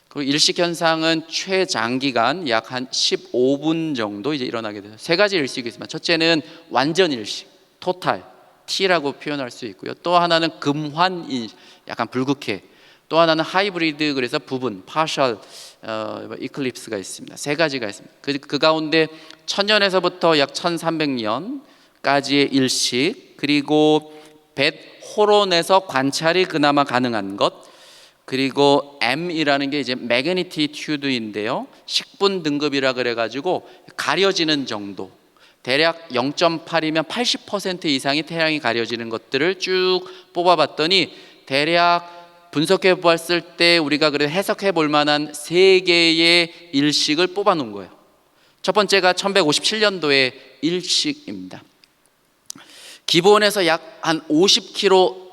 그리고 일식 현상은 최장기간 약 한 15분 정도 이제 일어나게 돼요. 세 가지 일식이 있습니다. 첫째는 완전 일식, 토탈, T라고 표현할 수 있고요. 또 하나는 금환, 약간 불국해. 또 하나는 하이브리드, 그래서 부분, partial 이클립스가 있습니다. 세 가지가 있습니다. 그 가운데 1000년에서부터 약 1300년까지의 일식, 그리고 벳호론에서 관찰이 그나마 가능한 것, 그리고 M이라는 게 이제 매그니티튜드인데요, 식분 등급이라 그래가지고 가려지는 정도, 대략 0.8이면 80% 이상이 태양이 가려지는 것들을 쭉 뽑아봤더니 대략 분석해 보았을 때 우리가 그래도 해석해 볼 만한 세 개의 일식을 뽑아 놓은 거예요. 첫 번째가 1157년도의 일식입니다. 기브온에서 약 한 50km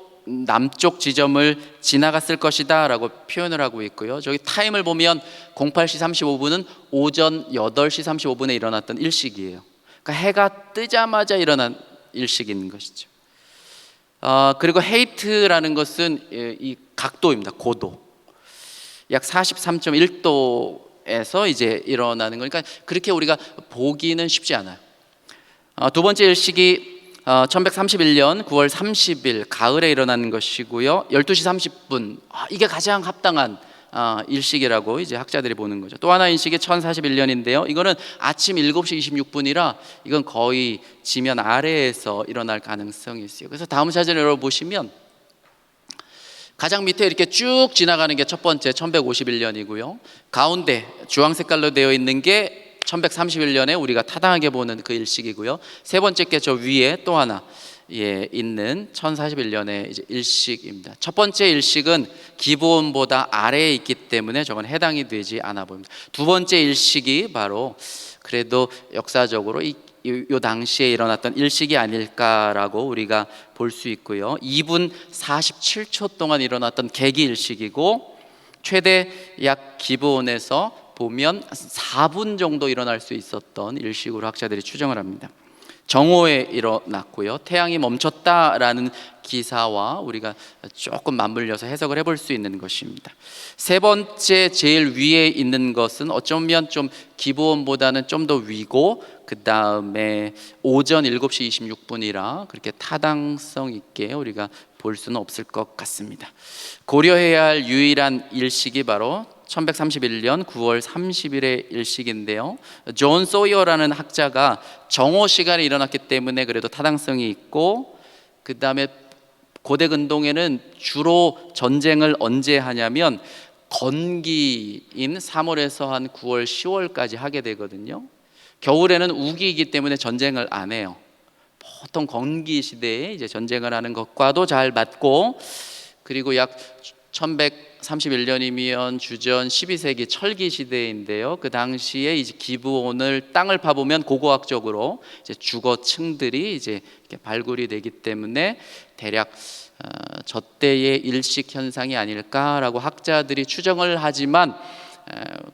남쪽 지점을 지나갔을 것이다 라고 표현을 하고 있고요. 저기 타임을 보면 08시 35분은 오전 8시 35분에 일어났던 일식이에요. 그러니까 해가 뜨자마자 일어난 일식인 것이죠. 그리고 헤이트라는 것은 이 각도입니다. 고도. 약 43.1도에서 이제 일어나는 거니까 그렇게 우리가 보기는 쉽지 않아요. 두 번째 일식이 1131년 9월 30일 가을에 일어나는 것이고요. 12시 30분. 이게 가장 합당한 일식이라고 이제 학자들이 보는 거죠. 또 하나 일식이 1041년인데요. 이거는 아침 7시 26분이라 이건 거의 지면 아래에서 일어날 가능성이 있어요. 그래서 다음 사진을 여러분 보시면 가장 밑에 이렇게 쭉 지나가는 게 첫 번째 1151년이고요. 가운데 주황 색깔로 되어 있는 게 1131년에 우리가 타당하게 보는 그 일식이고요. 세 번째 게 저 위에 또 하나 있는 1041년의 이제 일식입니다. 첫 번째 일식은 기브온보다 아래에 있기 때문에 저건 해당이 되지 않아 보입니다. 두 번째 일식이 바로 그래도 역사적으로 이 당시에 일어났던 일식이 아닐까라고 우리가 볼 수 있고요. 2분 47초 동안 일어났던 계기 일식이고, 최대 약 기브온에서 보면 4분 정도 일어날 수 있었던 일식으로 학자들이 추정을 합니다. 정오에 일어났고요. 태양이 멈췄다라는 기사와 우리가 조금 맞물려서 해석을 해볼 수 있는 것입니다. 세 번째 제일 위에 있는 것은 어쩌면 좀 기브온보다는 좀 더 위고, 그 다음에 오전 7시 26분이라 그렇게 타당성 있게 우리가 볼 수는 없을 것 같습니다. 고려해야 할 유일한 일식이 바로 1131년 9월 30일의 일식인데요, 존 소이어라는 학자가 정오 시간에 일어났기 때문에 그래도 타당성이 있고, 그 다음에 고대 근동에는 주로 전쟁을 언제 하냐면 건기인 3월에서 한 9월 10월까지 하게 되거든요. 겨울에는 우기이기 때문에 전쟁을 안 해요. 보통 건기 시대에 이제 전쟁을 하는 것과도 잘 맞고, 그리고 약 1131년이면 주전 12세기 철기 시대인데요, 그 당시에 이제 기브온을 땅을 파보면 고고학적으로 이제 주거층들이 이제 이렇게 발굴이 되기 때문에 대략 저 때의 일식 현상이 아닐까라고 학자들이 추정을 하지만,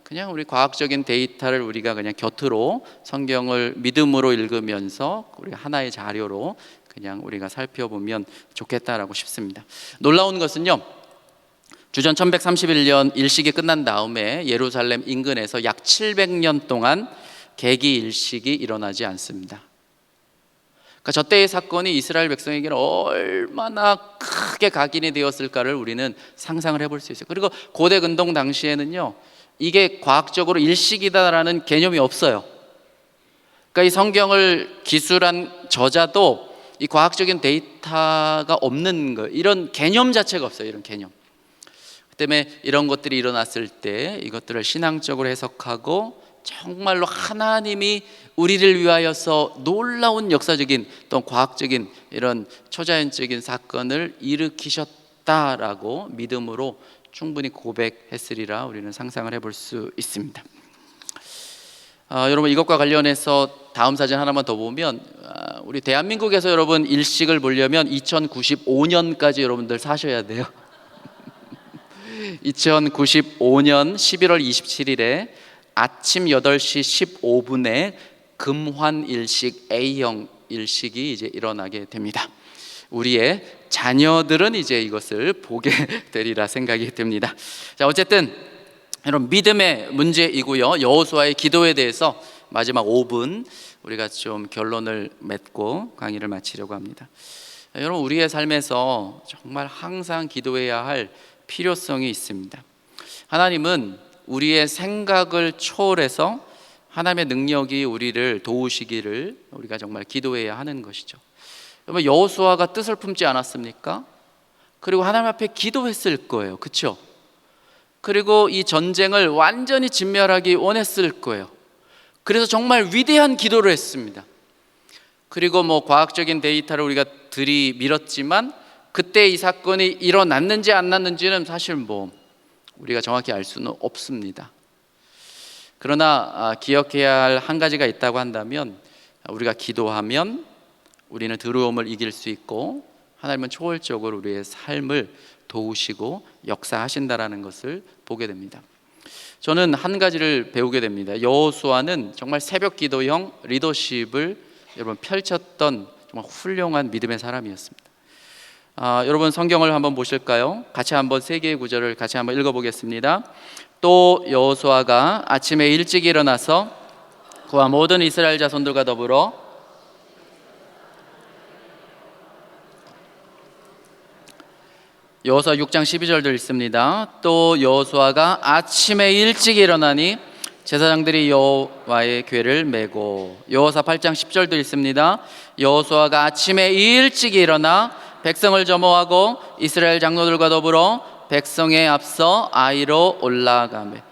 그냥 우리 과학적인 데이터를 우리가 그냥 곁으로 성경을 믿음으로 읽으면서 우리 하나의 자료로 그냥 우리가 살펴보면 좋겠다라고 싶습니다. 놀라운 것은요, 주전 1131년 일식이 끝난 다음에 예루살렘 인근에서 약 700년 동안 계기 일식이 일어나지 않습니다. 그러니까 저 때의 사건이 이스라엘 백성에게는 얼마나 크게 각인이 되었을까를 우리는 상상을 해볼 수 있어요. 그리고 고대 근동 당시에는요, 이게 과학적으로 일식이다라는 개념이 없어요. 그러니까 이 성경을 기술한 저자도 이 과학적인 데이터가 없는 거, 이런 개념 자체가 없어요. 이런 개념 때문에 이런 것들이 일어났을 때 이것들을 신앙적으로 해석하고 정말로 하나님이 우리를 위하여서 놀라운 역사적인 또 과학적인 이런 초자연적인 사건을 일으키셨다라고 믿음으로 충분히 고백했으리라 우리는 상상을 해볼 수 있습니다. 여러분, 이것과 관련해서 다음 사진 하나만 더 보면, 우리 대한민국에서 여러분 일식을 보려면 2095년까지 여러분들 사셔야 돼요. 2095년 11월 27일에 아침 8시 15분에 금환 일식 A형 일식이 이제 일어나게 됩니다. 우리의 자녀들은 이제 이것을 보게 되리라 생각이 듭니다. 자, 어쨌든 여러분, 믿음의 문제이고요, 여호수아의 기도에 대해서 마지막 5분 우리가 좀 결론을 맺고 강의를 마치려고 합니다. 여러분, 우리의 삶에서 정말 항상 기도해야 할 필요성이 있습니다. 하나님은 우리의 생각을 초월해서 하나님의 능력이 우리를 도우시기를 우리가 정말 기도해야 하는 것이죠. 여러분, 여호수아가 뜻을 품지 않았습니까? 그리고 하나님 앞에 기도했을 거예요. 그렇죠? 그리고 이 전쟁을 완전히 진멸하기 원했을 거예요. 그래서 정말 위대한 기도를 했습니다. 그리고 뭐 과학적인 데이터를 우리가 들이밀었지만 그때 이 사건이 일어났는지 안 났는지는 사실 뭐 우리가 정확히 알 수는 없습니다. 그러나 기억해야 할 한 가지가 있다고 한다면, 우리가 기도하면 우리는 두려움을 이길 수 있고 하나님은 초월적으로 우리의 삶을 도우시고 역사하신다라는 것을 보게 됩니다. 저는 한 가지를 배우게 됩니다. 여호수아는 정말 새벽 기도형 리더십을 여러분 펼쳤던 정말 훌륭한 믿음의 사람이었습니다. 여러분, 성경을 한번 보실까요? 같이 한번 세 개의 구절을 같이 한번 읽어보겠습니다. 또 여호수아가 아침에 일찍 일어나서 그와 모든 이스라엘 자손들과 더불어 여호수아 6장 12절도 읽습니다. 또 여호수아가 아침에 일찍 일어나니 제사장들이 여호와의 궤를 메고, 여호수아 8장 10절도 읽습니다. 여호수아가 아침에 일찍 일어나 백성을 점호하고 이스라엘 장로들과 더불어 백성에 앞서 아이로 올라가매.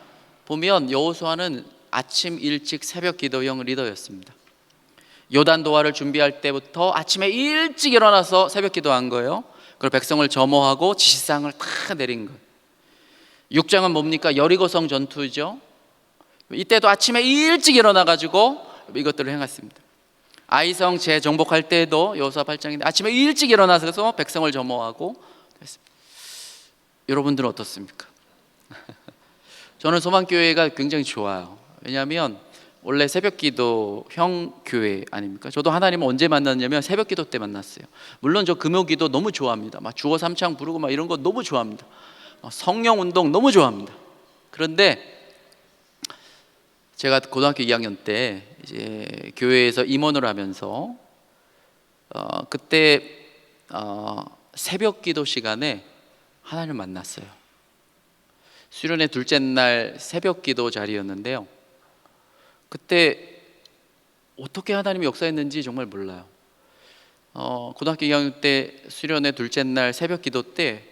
보면 여호수아는 아침 일찍 새벽 기도형 리더였습니다. 요단 도하를 준비할 때부터 아침에 일찍 일어나서 새벽 기도한 거예요. 그리고 백성을 점호하고 지시사항을 다 내린 거예요. 6장은 뭡니까? 여리고성 전투죠. 이때도 아침에 일찍 일어나가지고 이것들을 행했습니다. 아이성 재정복할 때도 여호수아 8장인데 아침에 일찍 일어나서 백성을 점호하고 했습니다. 여러분들은 어떻습니까? 저는 소망교회가 굉장히 좋아요. 왜냐하면 원래 새벽기도형 교회 아닙니까? 저도 하나님을 언제 만났냐면 새벽기도 때 만났어요. 물론 저 금요기도 너무 좋아합니다. 막 주어 삼창 부르고 막 이런 거 너무 좋아합니다. 성령 운동 너무 좋아합니다. 그런데 제가 고등학교 2학년 때 이제 교회에서 임원을 하면서 그때 새벽기도 시간에 하나님을 만났어요. 수련회 둘째 날 새벽기도 자리였는데요. 그때 어떻게 하나님이 역사했는지 정말 몰라요. 고등학교 2학년 때 수련회 둘째 날 새벽기도 때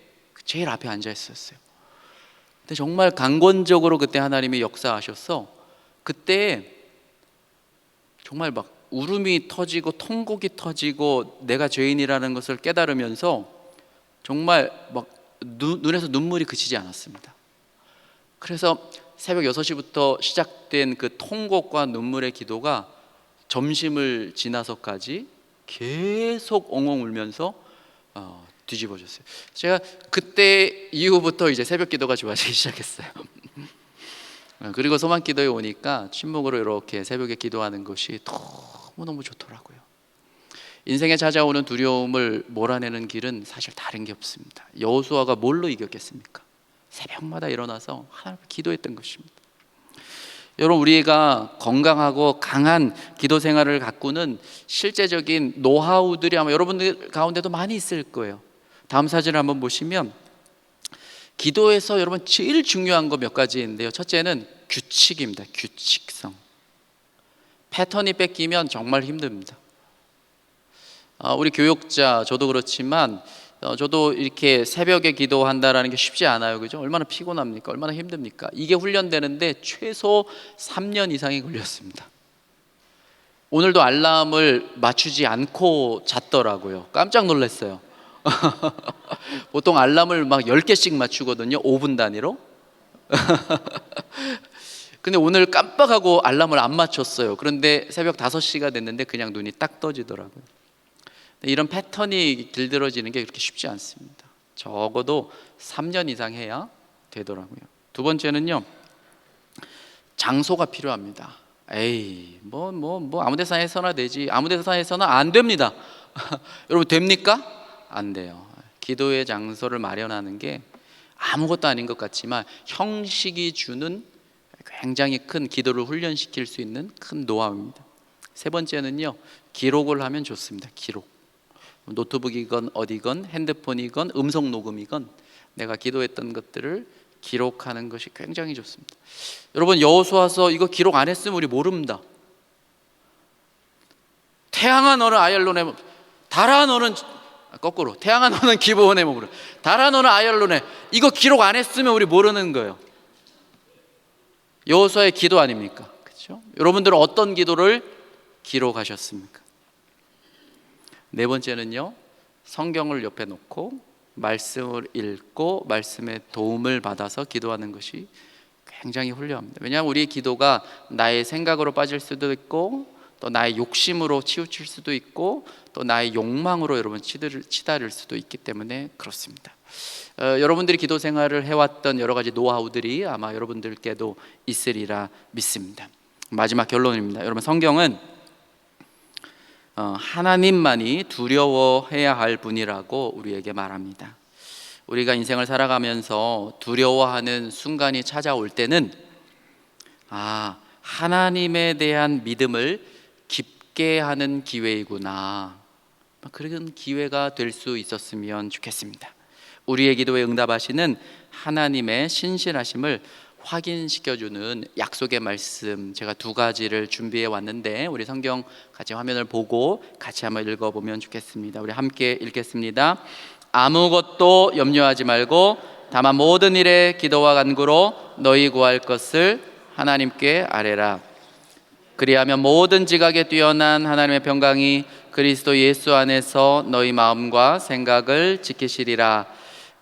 제일 앞에 앉아 있었어요. 근데 정말 강권적으로 그때 하나님이 역사하셔서 그때 정말 막 울음이 터지고 통곡이 터지고 내가 죄인이라는 것을 깨달으면서 정말 막 눈에서 눈물이 그치지 않았습니다. 그래서 새벽 6시부터 시작된 그 통곡과 눈물의 기도가 점심을 지나서까지 계속 엉엉 울면서 뒤집어졌어요. 제가 그때 이후부터 이제 새벽 기도가 좋아지기 시작했어요. 그리고 소망 기도에 오니까 침묵으로 이렇게 새벽에 기도하는 것이 너무너무 좋더라고요. 인생에 찾아오는 두려움을 몰아내는 길은 사실 다른 게 없습니다. 여호수아가 뭘로 이겼겠습니까? 새벽마다 일어나서 하나님 기도했던 것입니다. 여러분, 우리가 건강하고 강한 기도 생활을 가꾸는 실제적인 노하우들이 아마 여러분들 가운데도 많이 있을 거예요. 다음 사진을 한번 보시면 기도에서 여러분 제일 중요한 거 몇 가지인데요. 첫째는 규칙입니다. 규칙성. 패턴이 뺏기면 정말 힘듭니다. 우리 교육자, 저도 그렇지만 저도 이렇게 새벽에 기도한다라는 게 쉽지 않아요. 그죠? 얼마나 피곤합니까? 얼마나 힘듭니까? 이게 훈련되는데 최소 3년 이상이 걸렸습니다. 오늘도 알람을 맞추지 않고 잤더라고요. 깜짝 놀랐어요. 보통 알람을 막 10개씩 맞추거든요. 5분 단위로. 근데 오늘 깜빡하고 알람을 안 맞췄어요. 그런데 새벽 5시가 됐는데 그냥 눈이 딱 떠지더라고요. 이런 패턴이 길들어지는 게 그렇게 쉽지 않습니다. 적어도 3년 이상 해야 되더라고요. 두 번째는요, 장소가 필요합니다. 에이, 아무 데서 해서나 되지. 아무 데서 해서는 안 됩니다. 여러분, 됩니까? 안 돼요. 기도의 장소를 마련하는 게 아무것도 아닌 것 같지만 형식이 주는 굉장히 큰 기도를 훈련시킬 수 있는 큰 노하우입니다. 세 번째는요, 기록을 하면 좋습니다. 기록. 노트북이건 어디건 핸드폰이건 음성 녹음이건 내가 기도했던 것들을 기록하는 것이 굉장히 좋습니다. 여러분, 여호수아서 이거 기록 안 했으면 우리 모릅니다. 태양아 너는 아얄론에, 달아 너는 거꾸로, 태양아 너는 기브온에 머무르, 달아 너는 아얄론에, 이거 기록 안 했으면 우리 모르는 거예요. 여호수아의 기도 아닙니까? 그렇죠? 여러분들은 어떤 기도를 기록하셨습니까? 네 번째는요, 성경을 옆에 놓고 말씀을 읽고 말씀의 도움을 받아서 기도하는 것이 굉장히 훌륭합니다. 왜냐하면 우리의 기도가 나의 생각으로 빠질 수도 있고 또 나의 욕심으로 치우칠 수도 있고 또 나의 욕망으로 여러분 치달을 수도 있기 때문에 그렇습니다. 여러분들이 기도 생활을 해왔던 여러 가지 노하우들이 아마 여러분들께도 있으리라 믿습니다. 마지막 결론입니다. 여러분, 성경은 하나님만이 두려워해야 할 분이라고 우리에게 말합니다. 우리가 인생을 살아가면서 두려워하는 순간이 찾아올 때는 하나님에 대한 믿음을 깊게 하는 기회이구나, 그런 기회가 될 수 있었으면 좋겠습니다. 우리의 기도에 응답하시는 하나님의 신실하심을 확인시켜주는 약속의 말씀, 제가 두 가지를 준비해 왔는데 우리 성경 같이 화면을 보고 같이 한번 읽어보면 좋겠습니다. 우리 함께 읽겠습니다. 아무것도 염려하지 말고 다만 모든 일에 기도와 간구로 너희 구할 것을 하나님께 아뢰라. 그리하면 모든 지각에 뛰어난 하나님의 평강이 그리스도 예수 안에서 너희 마음과 생각을 지키시리라.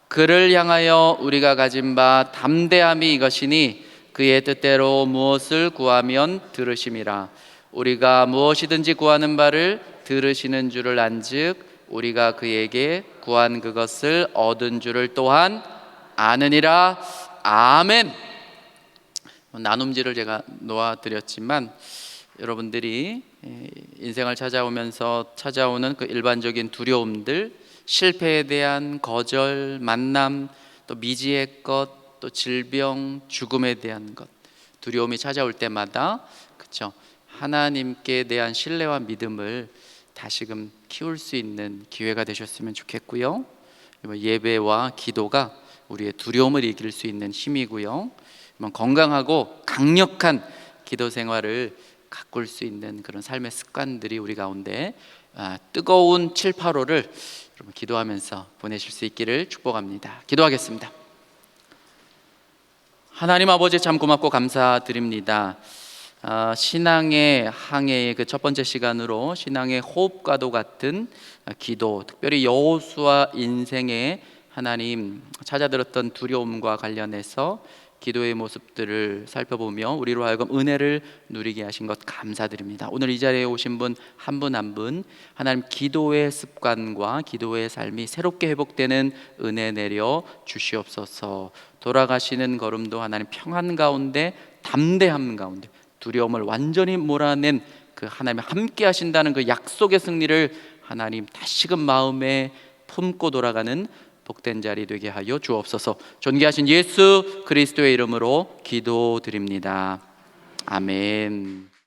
그를 향하여 우리가 가진 바 담대함이 이것이니 그의 뜻대로 무엇을 구하면 들으심이라. 우리가 무엇이든지 구하는 바를 들으시는 줄을 안즉 우리가 그에게 구한 그것을 얻은 줄을 또한 아느니라. 아멘. 나눔지를 제가 놓아드렸지만 여러분들이 인생을 찾아오면서 찾아오는 그 일반적인 두려움들, 실패에 대한 거절, 만남, 또 미지의 것, 또 질병, 죽음에 대한 것, 두려움이 찾아올 때마다 그렇죠, 하나님께 대한 신뢰와 믿음을 다시금 키울 수 있는 기회가 되셨으면 좋겠고요. 예배와 기도가 우리의 두려움을 이길 수 있는 힘이고요. 건강하고 강력한 기도 생활을 가꿀 수 있는 그런 삶의 습관들이 우리 가운데 뜨거운 7, 8월을 기도하면서 보내실 수 있기를 축복합니다. 기도하겠습니다. 하나님 아버지, 참 고맙고 감사드립니다. 신앙의 항해의 그 첫 번째 시간으로 신앙의 호흡과도 같은 기도, 특별히 여호수아 인생의 하나님 찾아들었던 두려움과 관련해서 기도의 모습들을 살펴보며 우리로 하여금 은혜를 누리게 하신 것 감사드립니다. 오늘 이 자리에 오신 분 한 분 한 분 하나님 기도의 습관과 기도의 삶이 새롭게 회복되는 은혜 내려 주시옵소서. 돌아가시는 걸음도 하나님 평안 가운데, 담대함 가운데, 두려움을 완전히 몰아낸 그 하나님 함께 하신다는 그 약속의 승리를 하나님 다시금 마음에 품고 돌아가는 복된 자리 되게 하여 주옵소서. 존귀하신 예수 그리스도의 이름으로 기도드립니다. 아멘.